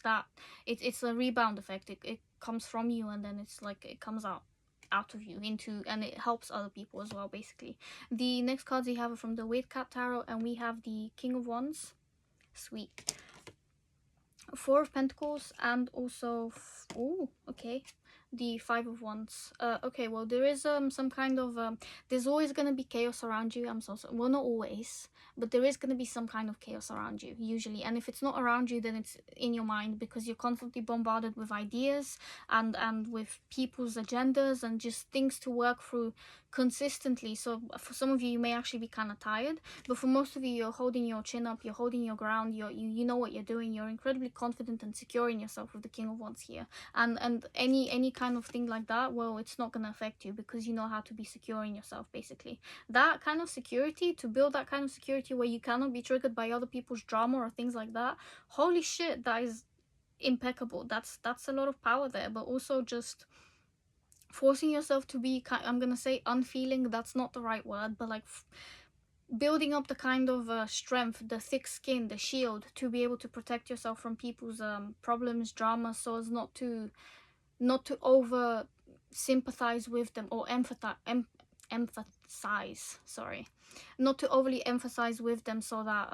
Speaker 1: it's a rebound effect. It comes from you, and then it's like it comes out of you into, and it helps other people as well, basically. The next cards we have are from the Weird Cat Tarot, and we have the King of Wands. Sweet. Four of Pentacles, and also oh, okay, the Five of Wands. Okay, well, there is some kind of there's always gonna be chaos around you. I'm so sorry. Well, not always, but there is gonna be some kind of chaos around you usually. And if it's not around you, then it's in your mind, because you're constantly bombarded with ideas and with people's agendas and just things to work through consistently. So for some of you, you may actually be kind of tired, but for most of you, you're holding your chin up, you're holding your ground, you know what you're doing, you're incredibly confident and secure in yourself with the King of Wands here. And any kind of thing like that, well, it's not going to affect you, because you know how to be secure in yourself, basically. That kind of security, to build that kind of security where you cannot be triggered by other people's drama or things like that, holy shit, that is impeccable. That's a lot of power there. But also just forcing yourself to be, I'm gonna say unfeeling, that's not the right word, but like building up the kind of strength, the thick skin, the shield, to be able to protect yourself from people's problems, drama, so as not to over sympathize with them, or emphasize, sorry, not to overly emphasize with them, so that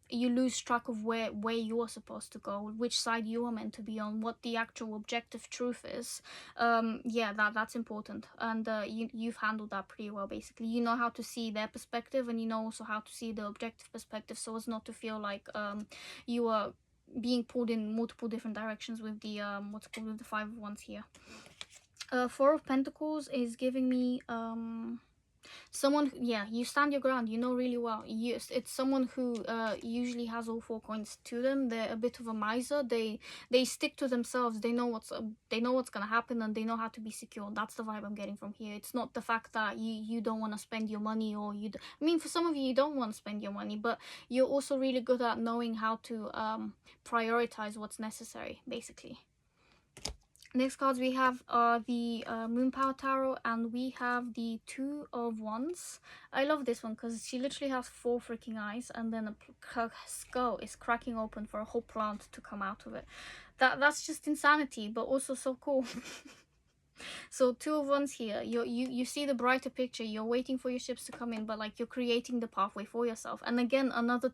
Speaker 1: you lose track of where you're supposed to go, which side you are meant to be on, what the actual objective truth is. Yeah, that's important, and you've handled that pretty well, basically. You know how to see their perspective, and you know also how to see the objective perspective, so as not to feel like you are being pulled in multiple different directions with the what's called with the Five of Wands here. Four of Pentacles is giving me someone, yeah, you stand your ground, you know really well. It's someone who usually has all four coins to them. They're a bit of a miser. They stick to themselves. They know what's gonna happen, and they know how to be secure. That's the vibe I'm getting from here. It's not the fact that you don't want to spend your money, or I mean, for some of you don't want to spend your money, but you're also really good at knowing how to prioritize what's necessary, basically. Next cards we have are the Moon Power Tarot, and we have the Two of Wands. I love this one because she literally has four freaking eyes, and then her skull is cracking open for a whole plant to come out of it. That's just insanity, but also so cool. So Two of Wands here, you see the brighter picture. You're waiting for your ships to come in, but like you're creating the pathway for yourself. And again, another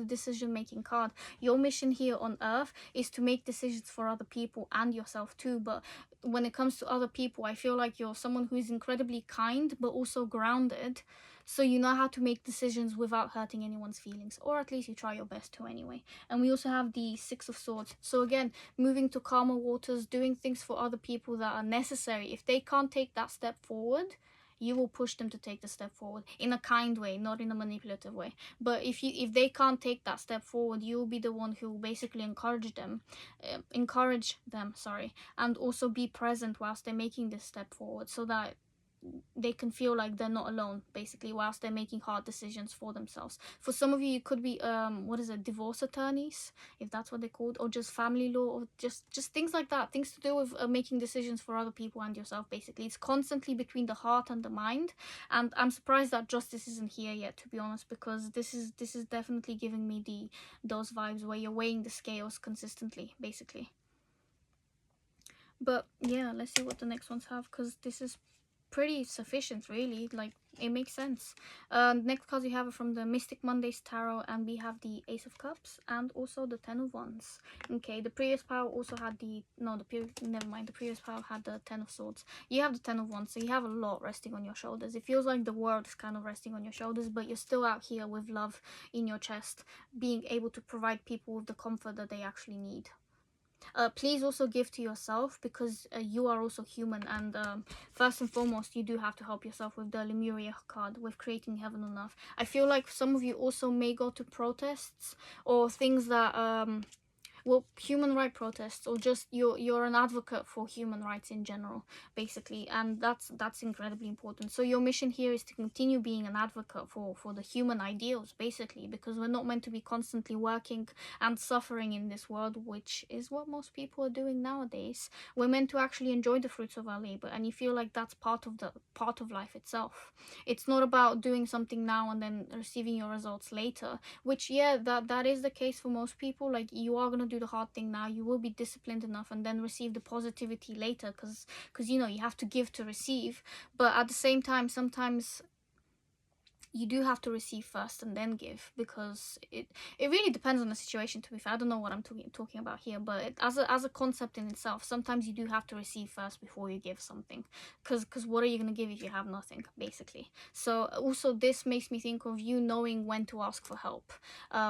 Speaker 1: decision making card. Your mission here on Earth is to make decisions for other people and yourself too. But when it comes to other people, I feel like you're someone who is incredibly kind but also grounded. So you know how to make decisions without hurting anyone's feelings, or at least you try your best to anyway. And we also have the Six of Swords. So again, moving to calmer waters, doing things for other people that are necessary. If they can't take that step forward, you will push them to take the step forward in a kind way, not in a manipulative way. But if they can't take that step forward, you will be the one who will basically encourage them, and also be present whilst they're making this step forward, so that they can feel like they're not alone, basically, whilst they're making hard decisions for themselves. For some of you, it could be divorce attorneys, if that's what they're called, or just family law, or just things like that, things to do with making decisions for other people and yourself. Basically, it's constantly between the heart and the mind, and I'm surprised that justice isn't here yet, to be honest, because this is definitely giving me those vibes where you're weighing the scales consistently, basically. But yeah, let's see what the next ones have, because this is pretty sufficient, really. Like, it makes sense. Next cards we have are from the Mystic Mondays Tarot, and we have the Ace of Cups and also the Ten of Wands. Okay, the previous pile also had the previous pile had the Ten of Swords. You have the Ten of Wands, so you have a lot resting on your shoulders. It feels like the world is kind of resting on your shoulders, but you're still out here with love in your chest, being able to provide people with the comfort that they actually need. Please also give to yourself, because you are also human, and first and foremost, you do have to help yourself with the Lemuria card, with creating heaven on earth. I feel like some of you also may go to protests or things that human rights protests, or just you're an advocate for human rights in general, basically, and that's incredibly important. So your mission here is to continue being an advocate for the human ideals, basically, because we're not meant to be constantly working and suffering in this world, which is what most people are doing nowadays. We're meant to actually enjoy the fruits of our labor, and you feel like that's part of life itself. It's not about doing something now and then receiving your results later, which, yeah, that is the case for most people. Like, you are gonna do the hard thing now, you will be disciplined enough, and then receive the positivity later, because you have to give to receive. But at the same time, sometimes you do have to receive first and then give, because it really depends on the situation, to be fair. I don't know what I'm talking about here, but as a concept in itself, sometimes you do have to receive first before you give something, because what are you going to give if you have nothing, basically? So also, this makes me think of you knowing when to ask for help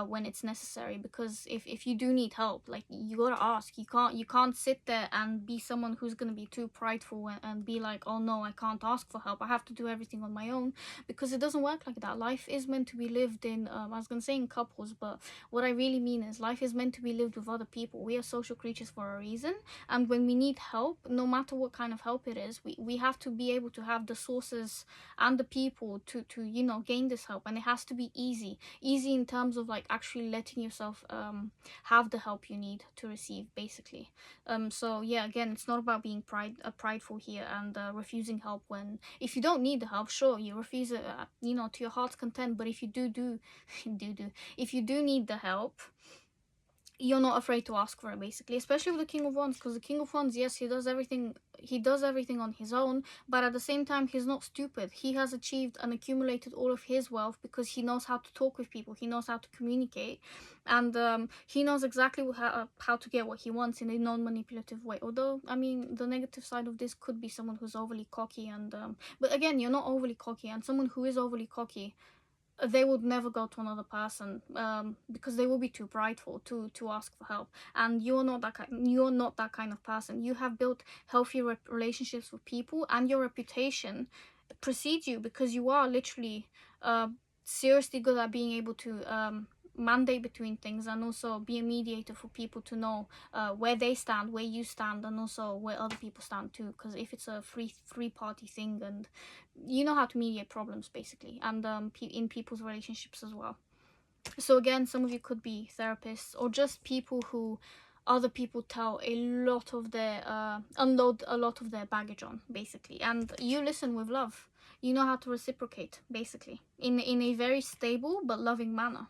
Speaker 1: when it's necessary, because if you do need help, like, you gotta ask. You can't sit there and be someone who's going to be too prideful and be like, oh no, I can't ask for help, I have to do everything on my own, because it doesn't work like that. Life is meant to be lived in I was gonna say in couples, but what I really mean is life is meant to be lived with other people. We are social creatures for a reason, and when we need help, no matter what kind of help it is, we have to be able to have the sources and the people to gain this help. And it has to be easy in terms of, like, actually letting yourself have the help you need to receive, basically. So yeah, again, it's not about being prideful here and refusing help. When if you don't need the help, sure, you refuse it to your heart's content. But if you if you do need the help, you're not afraid to ask for it, basically, especially with the King of Wands, because the King of Wands, yes, he does everything on his own, but at the same time, he's not stupid. He has achieved and accumulated all of his wealth because he knows how to talk with people, he knows how to communicate, and he knows exactly how to get what he wants in a non-manipulative way. Although, I mean, the negative side of this could be someone who's overly cocky, and but again, you're not overly cocky, and someone who is overly cocky, they would never go to another person, because they will be too prideful to ask for help. And you're not that kind of person. You have built healthy relationships with people, and your reputation precedes you, because you are literally seriously good at being able to mandate between things, and also be a mediator for people to know where they stand, where you stand, and also where other people stand too. Because if it's a free party thing, and you know how to mediate problems basically, and in people's relationships as well. So again, some of you could be therapists, or just people who other people tell a lot of their unload a lot of their baggage on basically, and you listen with love. You know how to reciprocate basically, in a very stable but loving manner,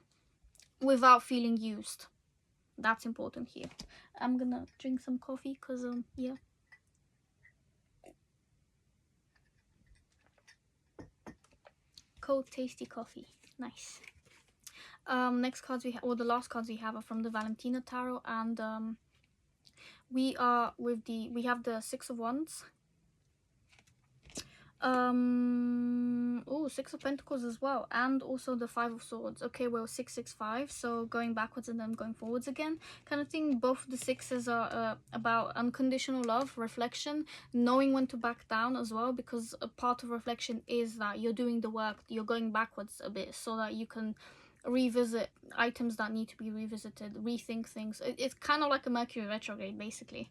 Speaker 1: without feeling used. That's important here. I'm gonna drink some coffee because yeah. Cold tasty coffee, nice. Next cards we have, or the last cards we have, are from the Valentina tarot, and we are with we have the Six of Wands. Oh, Six of Pentacles as well, and also the Five of Swords. Okay, well, 665, so going backwards and then going forwards again kind of thing. Both the sixes are about unconditional love, reflection, knowing when to back down as well, because a part of reflection is that you're doing the work, you're going backwards a bit so that you can revisit items that need to be revisited, rethink things. It's kind of like a Mercury retrograde basically.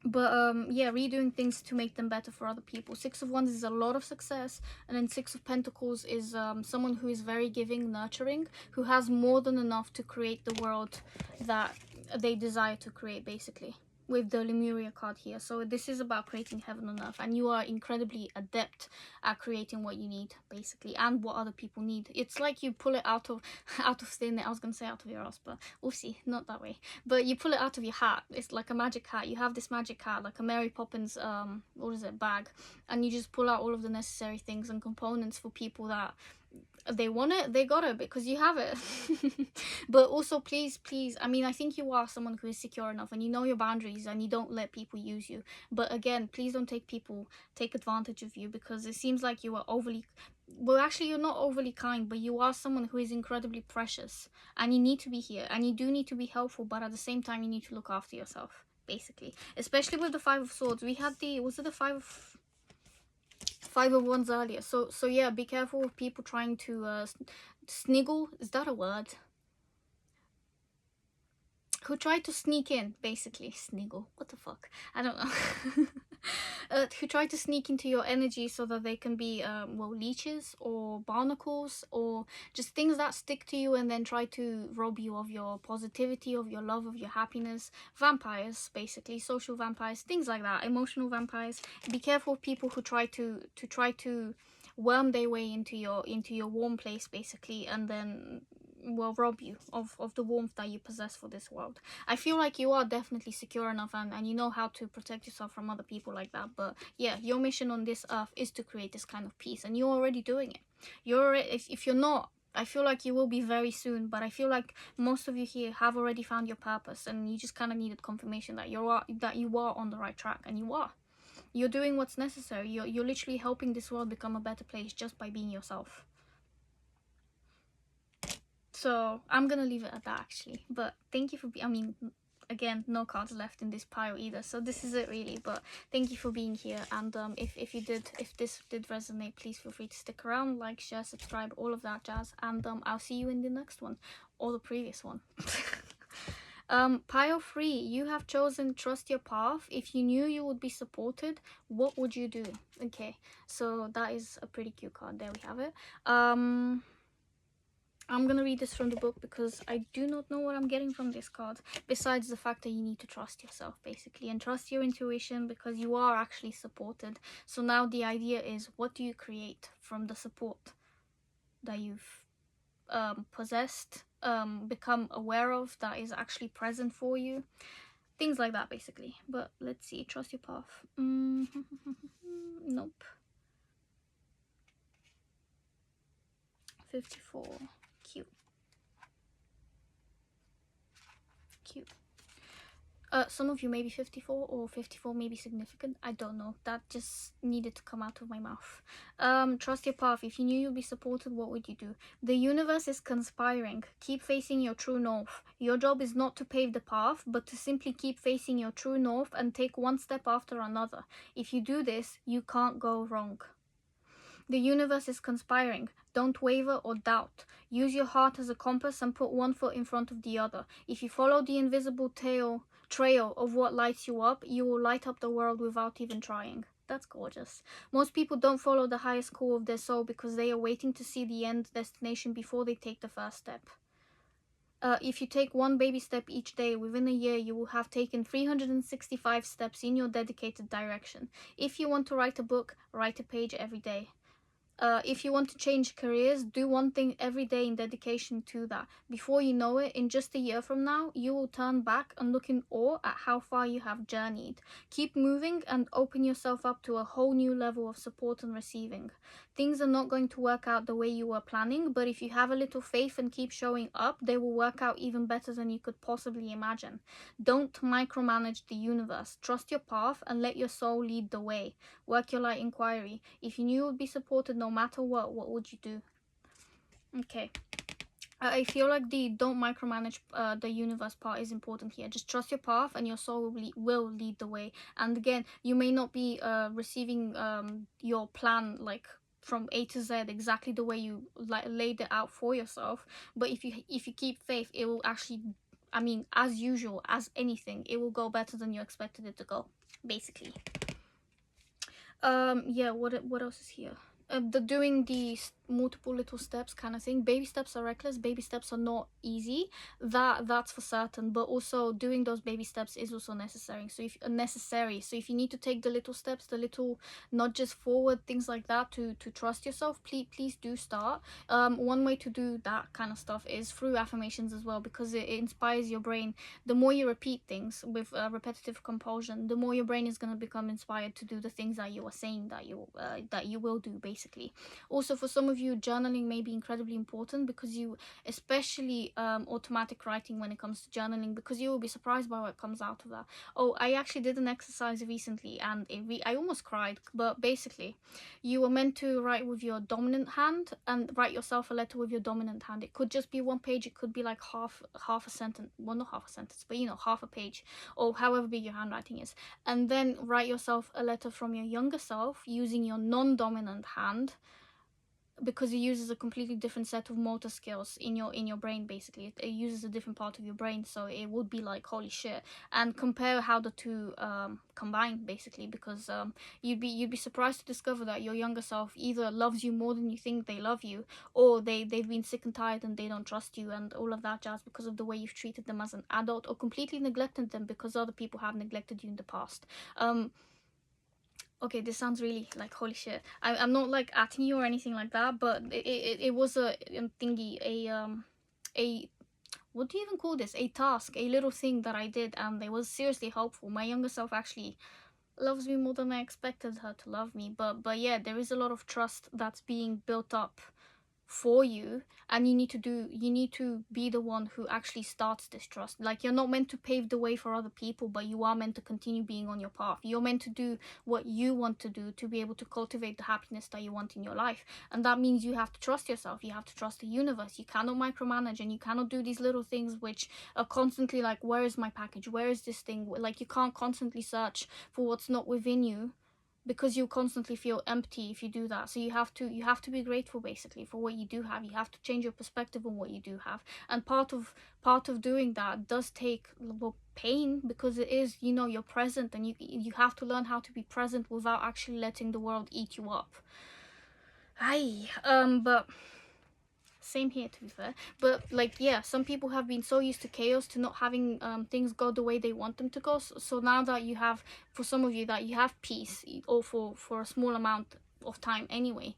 Speaker 1: But yeah, redoing things to make them better for other people. Six of Wands is a lot of success, and then Six of Pentacles is someone who is very giving, nurturing, who has more than enough to create the world that they desire to create basically, with the Lemuria card here. So this is about creating heaven on earth, and you are incredibly adept at creating what you need basically, and what other people need. It's like you pull it out of thin air. I was gonna say out of your ass, but oopsie, not that way. But you pull it out of your hat. It's like a magic hat. You have this magic hat, like a Mary Poppins what is it, bag, and you just pull out all of the necessary things and components for people that they want it, they got it, because you have it. But also, please, I mean, I think you are someone who is secure enough, and you know your boundaries, and you don't let people use you. But again, please don't take advantage of you, because it seems like you are overly, well, actually you're not overly kind, but you are someone who is incredibly precious, and you need to be here, and you do need to be helpful, but at the same time you need to look after yourself basically, especially with the Five of Swords. We had was it the Five of Wands earlier. So yeah, be careful with people trying to sniggle. Is that a word? Who tried to sneak in, basically. Sniggle. What the fuck? I don't know. Who try to sneak into your energy so that they can be, well, leeches or barnacles, or just things that stick to you and then try to rob you of your positivity, of your love, of your happiness. Vampires, basically. Social vampires. Things like that. Emotional vampires. Be careful of people who try to worm their way into your warm place, basically, and then, well, rob you of the warmth that you possess for this world. I feel like you are definitely secure enough, and you know how to protect yourself from other people like that. But yeah, your mission on this earth is to create this kind of peace, and you're already doing it. If you're not, I feel like you will be very soon, but I feel like most of you here have already found your purpose, and you just kind of needed confirmation that you are on the right track, and you are. You're doing what's necessary. You're literally helping this world become a better place just by being yourself. So I'm gonna leave it at that actually. But thank you for I mean, again, no cards left in this pile either, so this is it really. But thank you for being here, and if this did resonate, please feel free to stick around, like, share, subscribe, all of that jazz, and I'll see you in the next one, or the previous one. Pile 3, you have chosen trust your path. If you knew you would be supported, what would you do? Okay, so that is a pretty cute card. There we have it. I'm gonna read this from the book because I do not know what I'm getting from this card, besides the fact that you need to trust yourself basically, and trust your intuition, because you are actually supported. So now the idea is, what do you create from the support that you've possessed, become aware of, that is actually present for you? Things like that basically. But let's see, trust your path. Nope. 54. Cute. Some of you may be 54, or 54 may be significant. I don't know. That just needed to come out of my mouth. Trust your path. If you knew you'd be supported, what would you do? The universe is conspiring. Keep facing your true north. Your job is not to pave the path, but to simply keep facing your true north and take one step after another. If you do this, you can't go wrong. The universe is conspiring. Don't waver or doubt. Use your heart as a compass and put one foot in front of the other. If you follow the invisible trail of what lights you up, you will light up the world without even trying. That's gorgeous. Most people don't follow the highest call of their soul because they are waiting to see the end destination before they take the first step. If you take one baby step each day, within a year you will have taken 365 steps in your dedicated direction. If you want to write a book, write a page every day. If you want to change careers, do one thing every day in dedication to that. Before you know it, in just a year from now, you will turn back and look in awe at how far you have journeyed. Keep moving and open yourself up to a whole new level of support and receiving. Things are not going to work out the way you were planning, but if you have a little faith and keep showing up, they will work out even better than you could possibly imagine. Don't micromanage the universe. Trust your path and let your soul lead the way. Work your light inquiry. If you knew you would be supported no matter what would you do? Okay. I feel like the don't micromanage the universe part is important here. Just trust your path and your soul will lead the way. And again, you may not be receiving your plan like from A to Z exactly the way you laid it out for yourself. But if you keep faith, it will actually, I mean, as usual, as anything, it will go better than you expected it to go, basically. Yeah, what else is here? The doing the multiple little steps kind of thing. Baby steps are reckless. Baby steps are not easy. That's for certain. But also doing those baby steps is also necessary. So if you need to take the little steps, the little nudges forward, things like that to trust yourself, please do start. One way to do that kind of stuff is through affirmations as well, because it inspires your brain. The more you repeat things with repetitive compulsion, the more your brain is going to become inspired to do the things that you are saying that you will do, basically. Also, for some of you, journaling may be incredibly important, because you, especially automatic writing when it comes to journaling, because you will be surprised by what comes out of that. Oh, I actually did an exercise recently and I almost cried. But basically, you were meant to write with your dominant hand and write yourself a letter with your dominant hand. It could just be one page, it could be like half a sentence, well, not half a sentence, but you know, half a page, or however big your handwriting is. And then write yourself a letter from your younger self using your non-dominant hand, because it uses a completely different set of motor skills in your brain. Basically, it uses a different part of your brain, so it would be like, holy shit. And compare how the two combine, basically, because you'd be surprised to discover that your younger self either loves you more than you think they love you, or they've been sick and tired and they don't trust you and all of that jazz because of the way you've treated them as an adult, or completely neglected them because other people have neglected you in the past. Okay, this sounds really like, holy shit. I'm not like atting you or anything like that, but it was a thingy, a what do you even call this? A task, a little thing that I did, and it was seriously helpful. My younger self actually loves me more than I expected her to love me. But yeah, there is a lot of trust that's being built up for you, and you need to be the one who actually starts this trust. Like, you're not meant to pave the way for other people, but you are meant to continue being on your path. You're meant to do what you want to do to be able to cultivate the happiness that you want in your life, and that means you have to trust yourself. You have to trust the universe. You cannot micromanage, and you cannot do these little things which are constantly like, where is my package, where is this thing? Like, you can't constantly search for what's not within you, because you'll constantly feel empty if you do that. So you have to be grateful, basically, for what you do have. You have to change your perspective on what you do have, and part of doing that does take a little pain, because it is, you know, you're present, and you have to learn how to be present without actually letting the world eat you up. But same here, to be fair. But like, yeah, some people have been so used to chaos, to not having things go the way they want them to go. So now that you have, for some of you, that you have peace, or for a small amount of time anyway,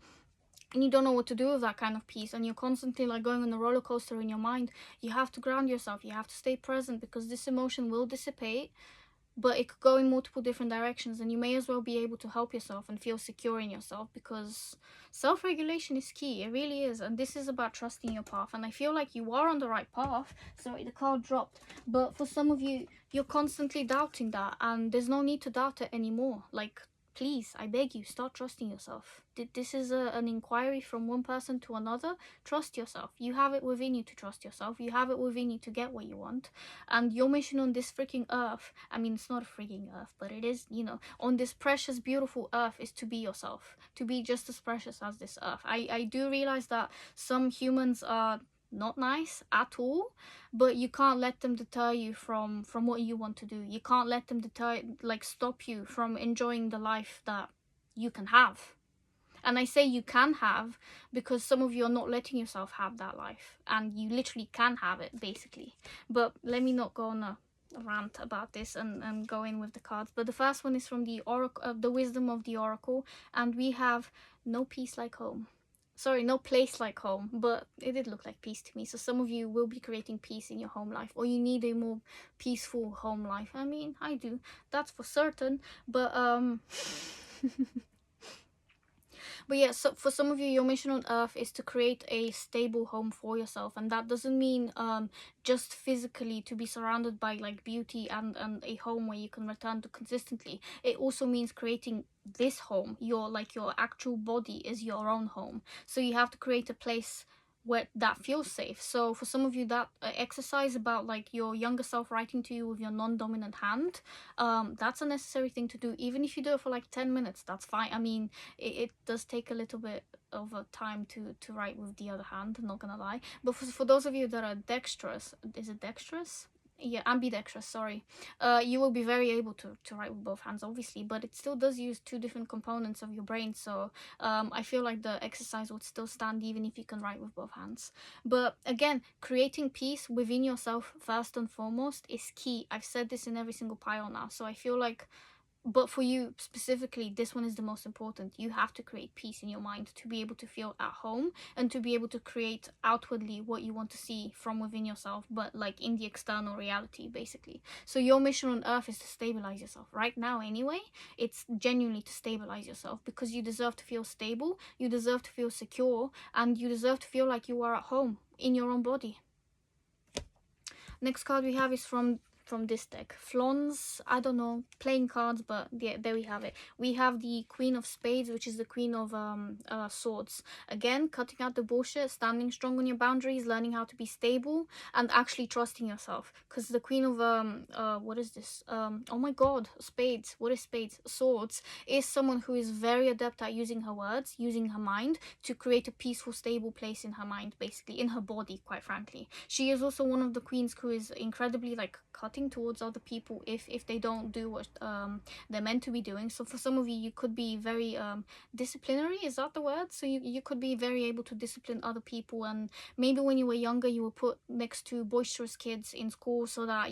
Speaker 1: and you don't know what to do with that kind of peace, and you're constantly like going on a roller coaster in your mind, you have to ground yourself. You have to stay present, because this emotion will dissipate. but it could go in multiple different directions, and you may as well be able to help yourself and feel secure in yourself, because self-regulation is key. It really is. And this is about trusting your path, and I feel like you are on the right path. Sorry, the card dropped. But for some of you, you're constantly doubting that, and there's no need to doubt it anymore. Like, please, I beg you, start trusting yourself. This is an inquiry from one person to another. Trust yourself. You have it within you to trust yourself. You have it within you to get what you want. And your mission on this freaking earth, I mean, it's not a freaking earth, but it is, you know, on this precious, beautiful earth, is to be yourself. To be just as precious as this earth. I do realize that some humans are not nice at all, but you can't let them deter you from what you want to do. You can't let them stop you from enjoying the life that you can have. And I say you can have because some of you are not letting yourself have that life, and you literally can have it, basically. But let me not go on a rant about this and go in with the cards. But the first one is from the oracle, the wisdom of the oracle, and we have no peace like home. Sorry, no place like home, but it did look like peace to me. So some of you will be creating peace in your home life, or you need a more peaceful home life. I mean, I do, that's for certain. But but yeah, so for some of you, your mission on earth is to create a stable home for yourself, and that doesn't mean just physically to be surrounded by like beauty and a home where you can return to consistently. It also means creating this home. Your actual body is your own home, so you have to create a place where that feels safe. So for some of you, that exercise about like your younger self writing to you with your non-dominant hand, that's a necessary thing to do. Even if you do it for like 10 minutes, that's fine. I mean, it does take a little bit of a time to write with the other hand, I'm not gonna lie. But for those of you that are dexterous, is it dexterous? Yeah, ambidextrous, sorry. You will be very able to write with both hands, obviously, but it still does use two different components of your brain. So I feel like the exercise would still stand even if you can write with both hands. But again, creating peace within yourself first and foremost is key. I've said this in every single pile now, so I feel like, but for you specifically, this one is the most important. You have to create peace in your mind to be able to feel at home and to be able to create outwardly what you want to see from within yourself, but like in the external reality, basically. So your mission on earth is to stabilize yourself right now anyway. It's genuinely to stabilize yourself, because you deserve to feel stable, you deserve to feel secure, and you deserve to feel like you are at home in your own body. Next card we have is from this deck. Flons, I don't know, playing cards, but yeah, there we have it. We have the Queen of Spades, which is the Queen of Swords. Again, cutting out the bullshit, standing strong on your boundaries, learning how to be stable, and actually trusting yourself. Because the Queen of, what is this? Oh my god, Spades. What is Spades? Swords is someone who is very adept at using her words, using her mind, to create a peaceful, stable place in her mind, basically, in her body, quite frankly. She is also one of the queens who is incredibly, like, cutting towards other people if they don't do what they're meant to be doing. So for some of you, you could be very disciplinary, is that the word? So you could be very able to discipline other people, and maybe when you were younger you were put next to boisterous kids in school so that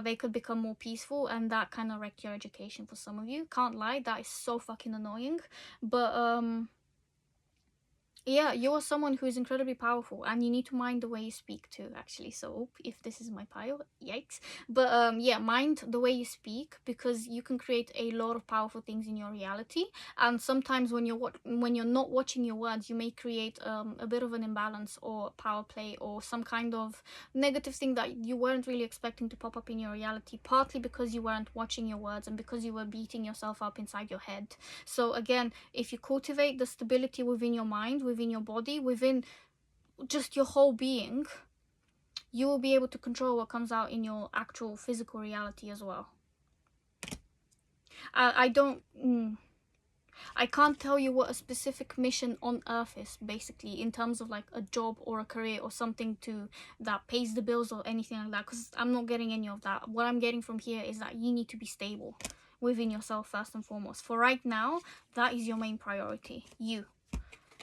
Speaker 1: they could become more peaceful, and that kind of wrecked your education for some of you. Can't lie, that is so fucking annoying. But yeah, you are someone who is incredibly powerful, and you need to mind the way you speak too, actually. So if this is my pile, yikes. But yeah, mind the way you speak, because you can create a lot of powerful things in your reality. And sometimes when you're not watching your words, you may create a bit of an imbalance or power play or some kind of negative thing that you weren't really expecting to pop up in your reality, partly because you weren't watching your words and because you were beating yourself up inside your head. So again, if you cultivate the stability within your mind, within your body, within just your whole being, you will be able to control what comes out in your actual physical reality as well. I can't tell you what a specific mission on earth is, basically, in terms of like a job or a career or something that pays the bills or anything like that, because I'm not getting any of that. What I'm getting from here is that you need to be stable within yourself first and foremost. For right now, that is your main priority. You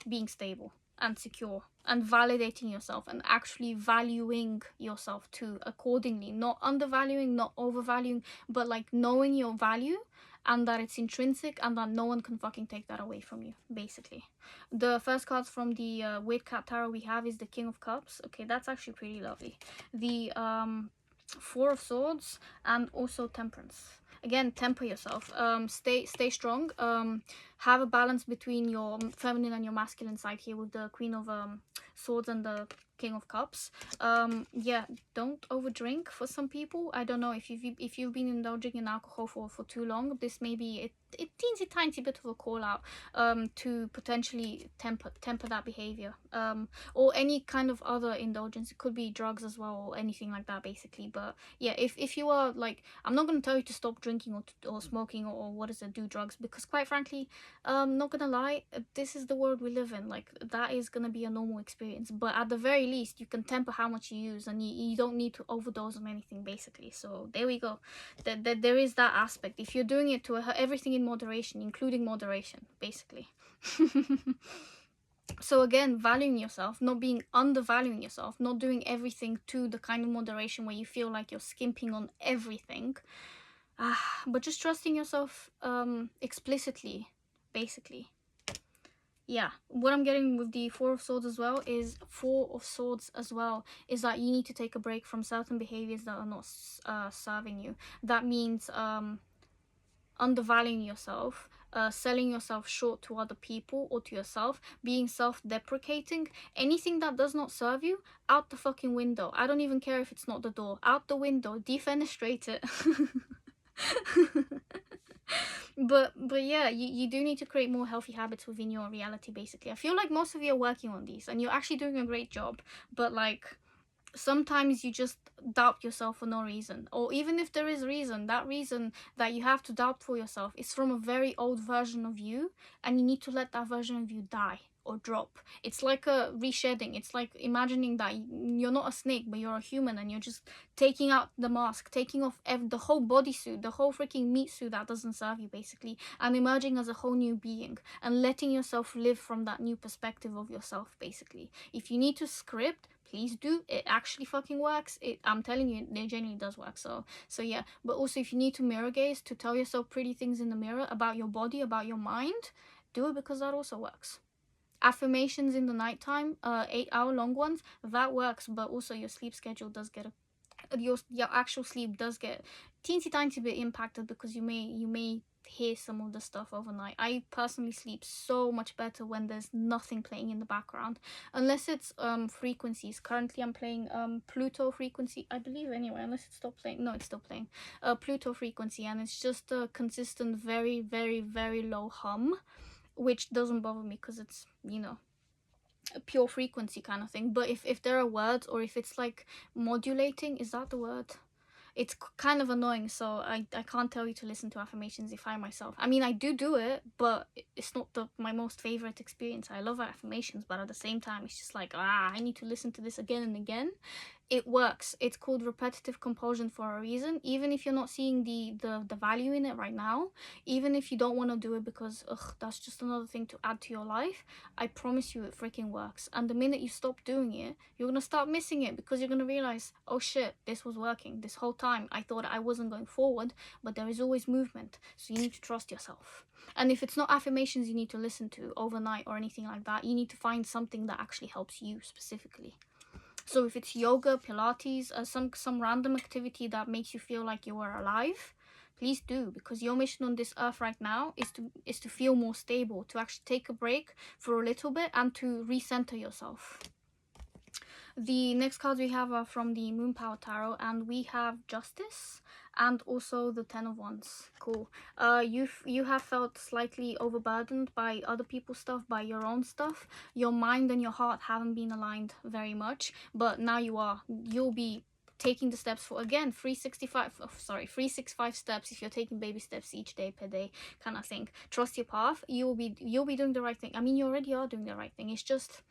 Speaker 1: being stable and secure and validating yourself and actually valuing yourself too accordingly, not undervaluing, not overvaluing, but like knowing your value and that it's intrinsic and that no one can fucking take that away from you, basically. The first card from the Weird Cat Tarot we have is the King of Cups. Okay, that's actually pretty lovely. The Four of Swords, and also Temperance. Again, temper yourself. Stay strong. Have a balance between your feminine and your masculine side here with the Queen of Swords and the King of Cups. Yeah, don't overdrink. For some people, I don't know if you've been indulging in alcohol for too long. This may be a teensy tiny bit of a call out to potentially temper that behavior. Or any kind of other indulgence. It could be drugs as well, or anything like that, basically. But yeah, if you are like, I'm not going to tell you to stop drinking or smoking or what is it, do drugs, because quite frankly, not gonna lie, this is the world we live in. Like, that is gonna be a normal experience, but at the very least you can temper how much you use, and you don't need to overdose on anything, basically. So there we go. There is that aspect. If you're doing it to everything in moderation, including moderation, basically. So again, valuing yourself, not being undervaluing yourself, not doing everything to the kind of moderation where you feel like you're skimping on everything, but just trusting yourself explicitly, basically. Yeah, what I'm getting with the Four of Swords as well is that you need to take a break from certain behaviors that are not serving you. That means undervaluing yourself, selling yourself short to other people or to yourself, being self-deprecating. Anything that does not serve you, out the fucking window. I don't even care if it's not the door. Out the window, defenestrate it. But yeah, you do need to create more healthy habits within your reality, basically. I feel like most of you are working on these and you're actually doing a great job, but like, sometimes you just doubt yourself for no reason, or even if there is reason, that reason that you have to doubt for yourself is from a very old version of you, and you need to let that version of you die or drop. It's like a reshedding. It's like imagining that you're not a snake but you're a human, and you're just taking out the mask, taking off the whole bodysuit, the whole freaking meat suit that doesn't serve you, basically, and emerging as a whole new being and letting yourself live from that new perspective of yourself, basically. If you need to script, please do. It actually fucking works. I'm telling you, it genuinely does work. So yeah. But also, if you need to mirror gaze, to tell yourself pretty things in the mirror about your body, about your mind, do it, because that also works. Affirmations in the nighttime, 8-hour long ones, that works. But also, your sleep schedule does get your actual sleep does get teensy tiny bit impacted, because you may hear some of the stuff overnight. I personally sleep so much better when there's nothing playing in the background, unless it's frequencies. Currently I'm playing Pluto frequency, I believe, anyway, unless it stopped playing. No, it's still playing Pluto frequency, and it's just a consistent very very very low hum, which doesn't bother me because it's, you know, a pure frequency kind of thing. But if there are words, or if it's like modulating, is that the word? It's kind of annoying, so I can't tell you to listen to affirmations if I myself, I mean, I do it, but it's not my most favorite experience. I love affirmations, but at the same time it's just like, I need to listen to this again and again. It works. It's called repetitive compulsion for a reason. Even if you're not seeing the value in it right now, even if you don't want to do it because that's just another thing to add to your life, I promise you it freaking works. And the minute you stop doing it, you're gonna start missing it, because you're gonna realize, oh shit, this was working this whole time. I thought I wasn't going forward, but there is always movement. So you need to trust yourself. And if it's not affirmations you need to listen to overnight or anything like that, you need to find something that actually helps you specifically. So if it's yoga, Pilates, some random activity that makes you feel like you are alive, please do, because your mission on this earth right now is to feel more stable, to actually take a break for a little bit and to recenter yourself. The next cards we have are from the Moon Power Tarot, and we have Justice and also the Ten of Wands. Cool. You have felt slightly overburdened by other people's stuff, by your own stuff. Your mind and your heart haven't been aligned very much, but now you are. You'll be taking the steps for, again, 365 steps if you're taking baby steps each day per day kind of thing. Trust your path. You'll be doing the right thing. I mean, you already are doing the right thing. It's just,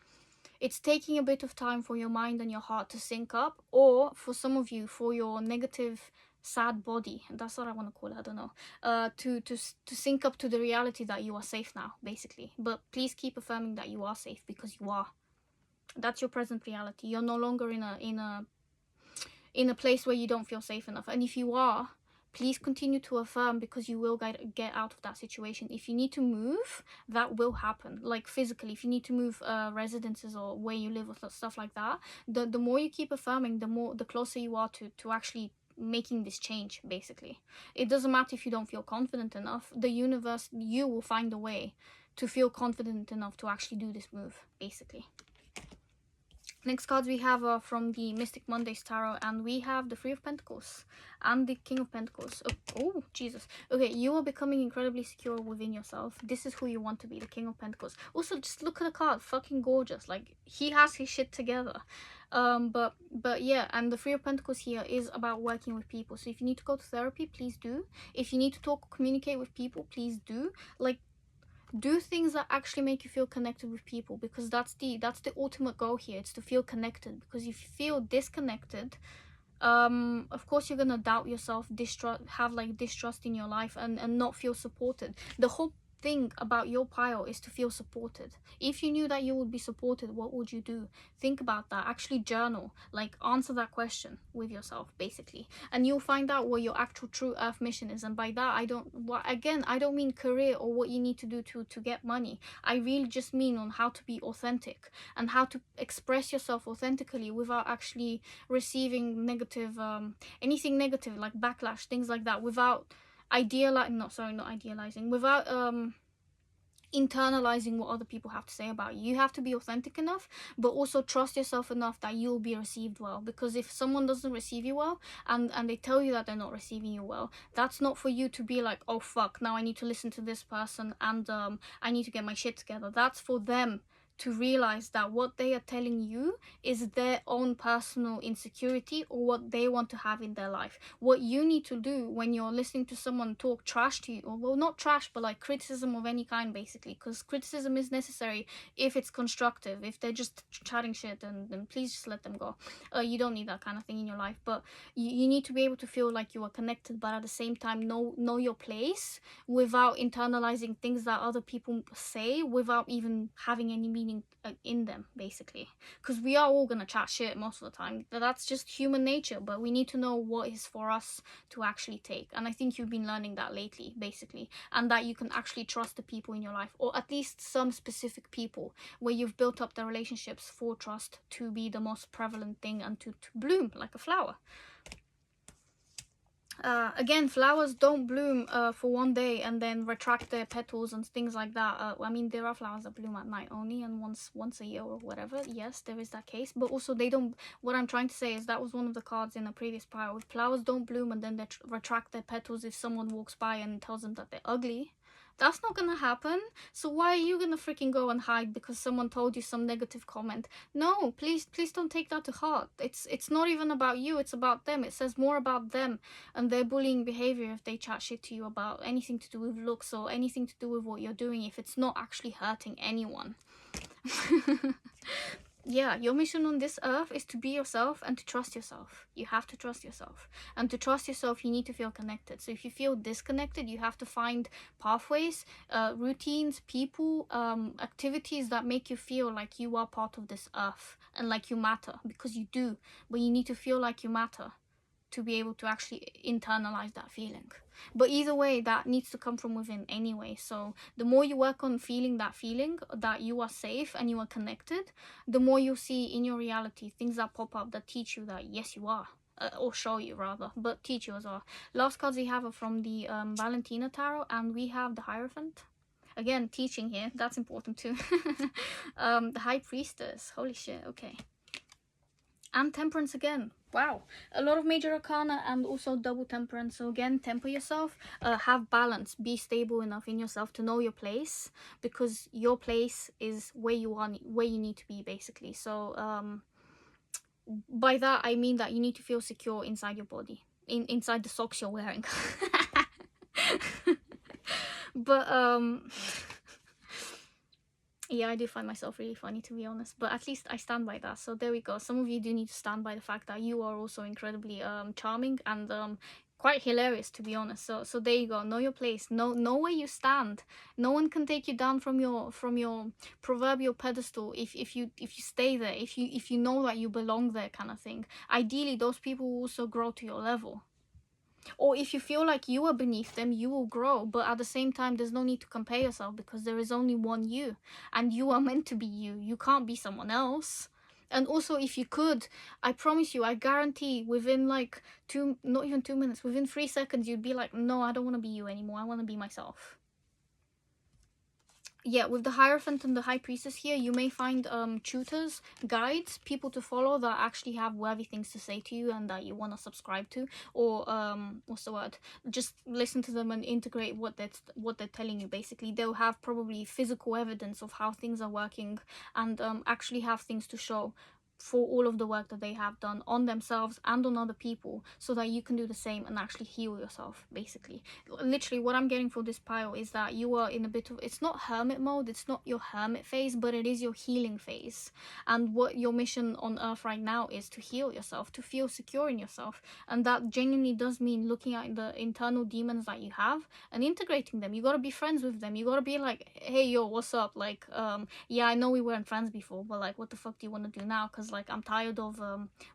Speaker 1: it's taking a bit of time for your mind and your heart to sync up, or for some of you, for your negative sad body, that's what I want to call it, I don't know, to sync up to the reality that you are safe now, basically. But please keep affirming that you are safe, because you are. That's your present reality. You're no longer in a place where you don't feel safe enough. And if you are, please continue to affirm, because you will get out of that situation. If you need to move, that will happen, like physically. If you need to move residences or where you live or stuff like that, the more you keep affirming, the closer you are to actually making this change, basically. It doesn't matter if you don't feel confident enough. The universe, you will find a way to feel confident enough to actually do this move, basically. Next cards we have are from the Mystic Mondays Tarot, and we have the Three of Pentacles and the King of Pentacles. Oh, Jesus. Okay, you are becoming incredibly secure within yourself. This is who you want to be, the King of Pentacles. Also, just look at the card. Fucking gorgeous. Like, he has his shit together. But yeah, and the Three of Pentacles here is about working with people. So if you need to go to therapy, please do. If you need to talk, communicate with people, please do. Like, do things that actually make you feel connected with people, because that's the ultimate goal here. It's to feel connected, because if you feel disconnected, of course you're gonna doubt yourself, have like distrust in your life, and not feel supported. The whole thing about your pile is to feel supported. If you knew that you would be supported, what would you do? Think about that. Actually journal, like answer that question with yourself, basically, and you'll find out what your actual true earth mission is. And by that, I don't mean career or what you need to do to get money. I really just mean on how to be authentic and how to express yourself authentically without actually receiving negative anything negative, like backlash, things like that, without without internalizing what other people have to say about you. You have to be authentic enough, but also trust yourself enough that you'll be received well. Because if someone doesn't receive you well, and they tell you that they're not receiving you well, that's not for you to be like, oh fuck, now I need to listen to this person, and I need to get my shit together. That's for them to realize that what they are telling you is their own personal insecurity, or what they want to have in their life. What you need to do when you're listening to someone talk trash to you, or well, not trash, but like criticism of any kind, basically, because criticism is necessary if it's constructive. If they're just chatting shit, then please just let them go. You don't need that kind of thing in your life. But you need to be able to feel like you are connected, but at the same time know your place, without internalizing things that other people say, without even having any meaning in them, basically. Because we are all gonna chat shit most of the time. That's just human nature, but we need to know what is for us to actually take. And I think you've been learning that lately, basically, and that you can actually trust the people in your life, or at least some specific people, where you've built up the relationships for trust to be the most prevalent thing, and to bloom like a flower. Again, flowers don't bloom for one day and then retract their petals and things like that. I mean, there are flowers that bloom at night only, and once a year or whatever. Yes, there is that case, but also they don't. What I'm trying to say is that was one of the cards in a previous pile. Flowers don't bloom and then they retract their petals if someone walks by and tells them that they're ugly. That's not gonna happen. So why are you gonna freaking go and hide because someone told you some negative comment? No, please don't take that to heart. It's not even about you, it's about them. It says more about them and their bullying behavior if they chat shit to you about anything to do with looks or anything to do with what you're doing, if it's not actually hurting anyone. Yeah, your mission on this earth is to be yourself and to trust yourself. You have to trust yourself. And to trust yourself, you need to feel connected. So if you feel disconnected, you have to find pathways, routines, people, activities that make you feel like you are part of this earth and like you matter, because you do. But you need to feel like you matter to be able to actually internalize that feeling. But either way, that needs to come from within anyway. So the more you work on feeling that you are safe and you are connected, the more you'll see in your reality things that pop up that teach you that yes, you are. Or show you rather, but teach you as well. Last cards we have are from the Valentina Tarot, and we have the Hierophant. Again, teaching here, that's important too. The High Priestess, holy shit, okay. And Temperance again. Wow, a lot of major arcana and also double temperance. So again, temper yourself, have balance, be stable enough in yourself to know your place, because your place is where you are, where you need to be, basically. So by that I mean that you need to feel secure inside your body, inside the socks you're wearing. But yeah, I do find myself really funny, to be honest, but at least I stand by that. So there we go. Some of you do need to stand by the fact that you are also incredibly charming and quite hilarious, to be honest. So there you go. Know your place. Know where you stand. No one can take you down from your proverbial pedestal if you stay there. If you know that you belong there, kind of thing. Ideally, those people will also grow to your level. Or if you feel like you are beneath them, you will grow. But at the same time, there's no need to compare yourself, because there is only one you, and you are meant to be you. You can't be someone else. And also, if you could, I promise you, I guarantee within like not even 2 minutes, within 3 seconds, you'd be like, no, I don't want to be you anymore. I want to be myself. Yeah, with the Hierophant and the High Priestess here, you may find tutors, guides, people to follow that actually have worthy things to say to you and that you want to subscribe to, or what's the word? Just listen to them and integrate what they're telling you. Basically, they'll have probably physical evidence of how things are working, and actually have things to show for all of the work that they have done on themselves and on other people, so that you can do the same and actually heal yourself. Basically, literally what I'm getting for this pile is that you are in a bit of, it's not hermit mode, it's not your hermit phase, but it is your healing phase. And what your mission on earth right now is to heal yourself, to feel secure in yourself. And that genuinely does mean looking at the internal demons that you have and integrating them. You gotta be friends with them. You gotta be like, hey, yo, what's up? Like, yeah, I know we weren't friends before, but like, what the fuck do you want to do now? Because like, I'm tired of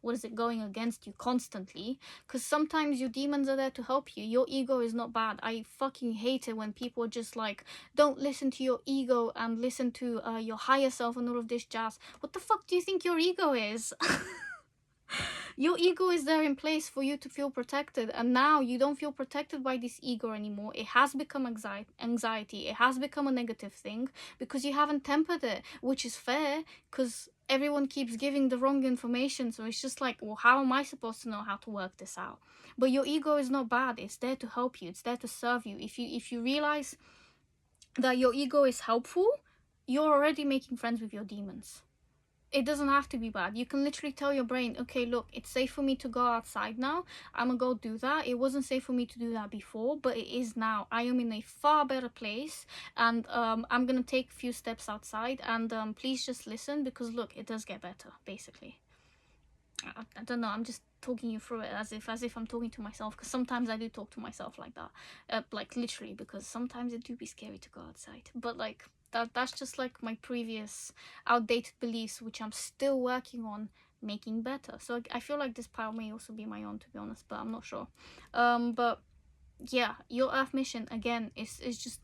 Speaker 1: what is it, going against you constantly. Because sometimes your demons are there to help you. Your ego is not bad. I fucking hate it when people are just like, don't listen to your ego and listen to your higher self and all of this jazz. What the fuck do you think your ego is? Your ego is there in place for you to feel protected, and now you don't feel protected by this ego anymore. It has become anxiety. It has become a negative thing because you haven't tempered it, which is fair, because everyone keeps giving the wrong information. So it's just like, well, how am I supposed to know how to work this out? But your ego is not bad. It's there to help you. It's there to serve you. If you realize that your ego is helpful, you're already making friends with your demons. It doesn't have to be bad. You can literally tell your brain, okay, look, it's safe for me to go outside now. I'm gonna go do that. It wasn't safe for me to do that before, but it is now. I am in a far better place, and I'm gonna take a few steps outside, and please just listen, because look, it does get better, basically. I don't know, I'm just talking you through it as if I'm talking to myself, because sometimes I do talk to myself like that, like literally, because sometimes it do be scary to go outside, but like that's just like my previous outdated beliefs, which I'm still working on making better. So I feel like this pile may also be my own, to be honest, but I'm not sure. But yeah, your earth mission again is just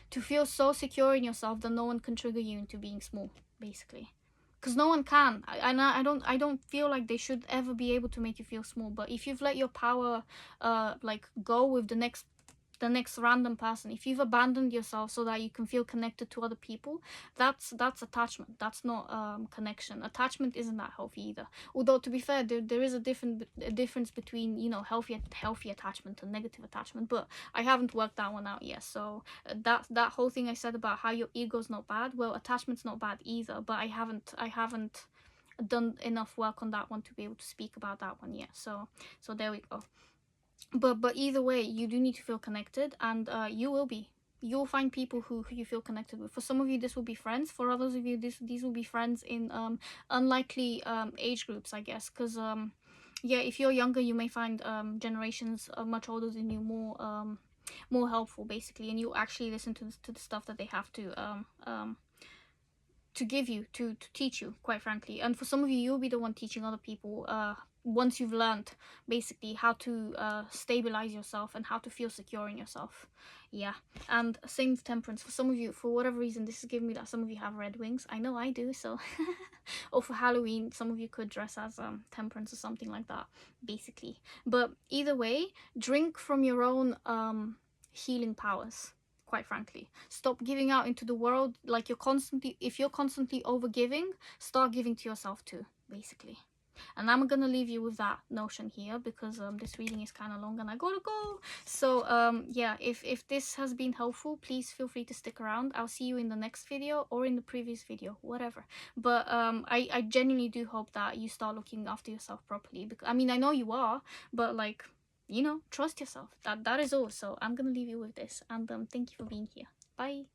Speaker 1: to feel so secure in yourself that no one can trigger you into being small, basically. Because no one can. I don't feel like they should ever be able to make you feel small. But if you've let your power like go with the next random person, if you've abandoned yourself so that you can feel connected to other people, that's attachment. That's not connection. Attachment isn't that healthy either. Although, to be fair, there is a difference between, you know, healthy attachment and negative attachment, but I haven't worked that one out yet. So that whole thing I said about how your ego's not bad, well, attachment's not bad either, but I haven't done enough work on that one to be able to speak about that one yet. So there we go. But either way, you do need to feel connected, and you'll find people who you feel connected with. For some of you, this will be friends. For others of you, these will be friends in unlikely age groups, I guess, because yeah, if you're younger, you may find generations much older than you more helpful, basically, and you actually listen to the stuff that they have to give you, to teach you, quite frankly. And for some of you, you'll be the one teaching other people once you've learned basically how to stabilize yourself and how to feel secure in yourself. Yeah. And same with temperance. For some of you, for whatever reason, this is giving me that some of you have red wings. I know I do, so or for Halloween, some of you could dress as temperance or something like that, basically. But either way, drink from your own healing powers, quite frankly. Stop giving out into the world. Like, if you're constantly over giving, start giving to yourself too, basically. And I'm gonna leave you with that notion here, because this reading is kind of long and I gotta go. So yeah, if this has been helpful, please feel free to stick around. I'll see you in the next video or in the previous video, whatever. But I genuinely do hope that you start looking after yourself properly, because I mean, I know you are, but like, you know, trust yourself. That is all. So I'm gonna leave you with this, and thank you for being here. Bye.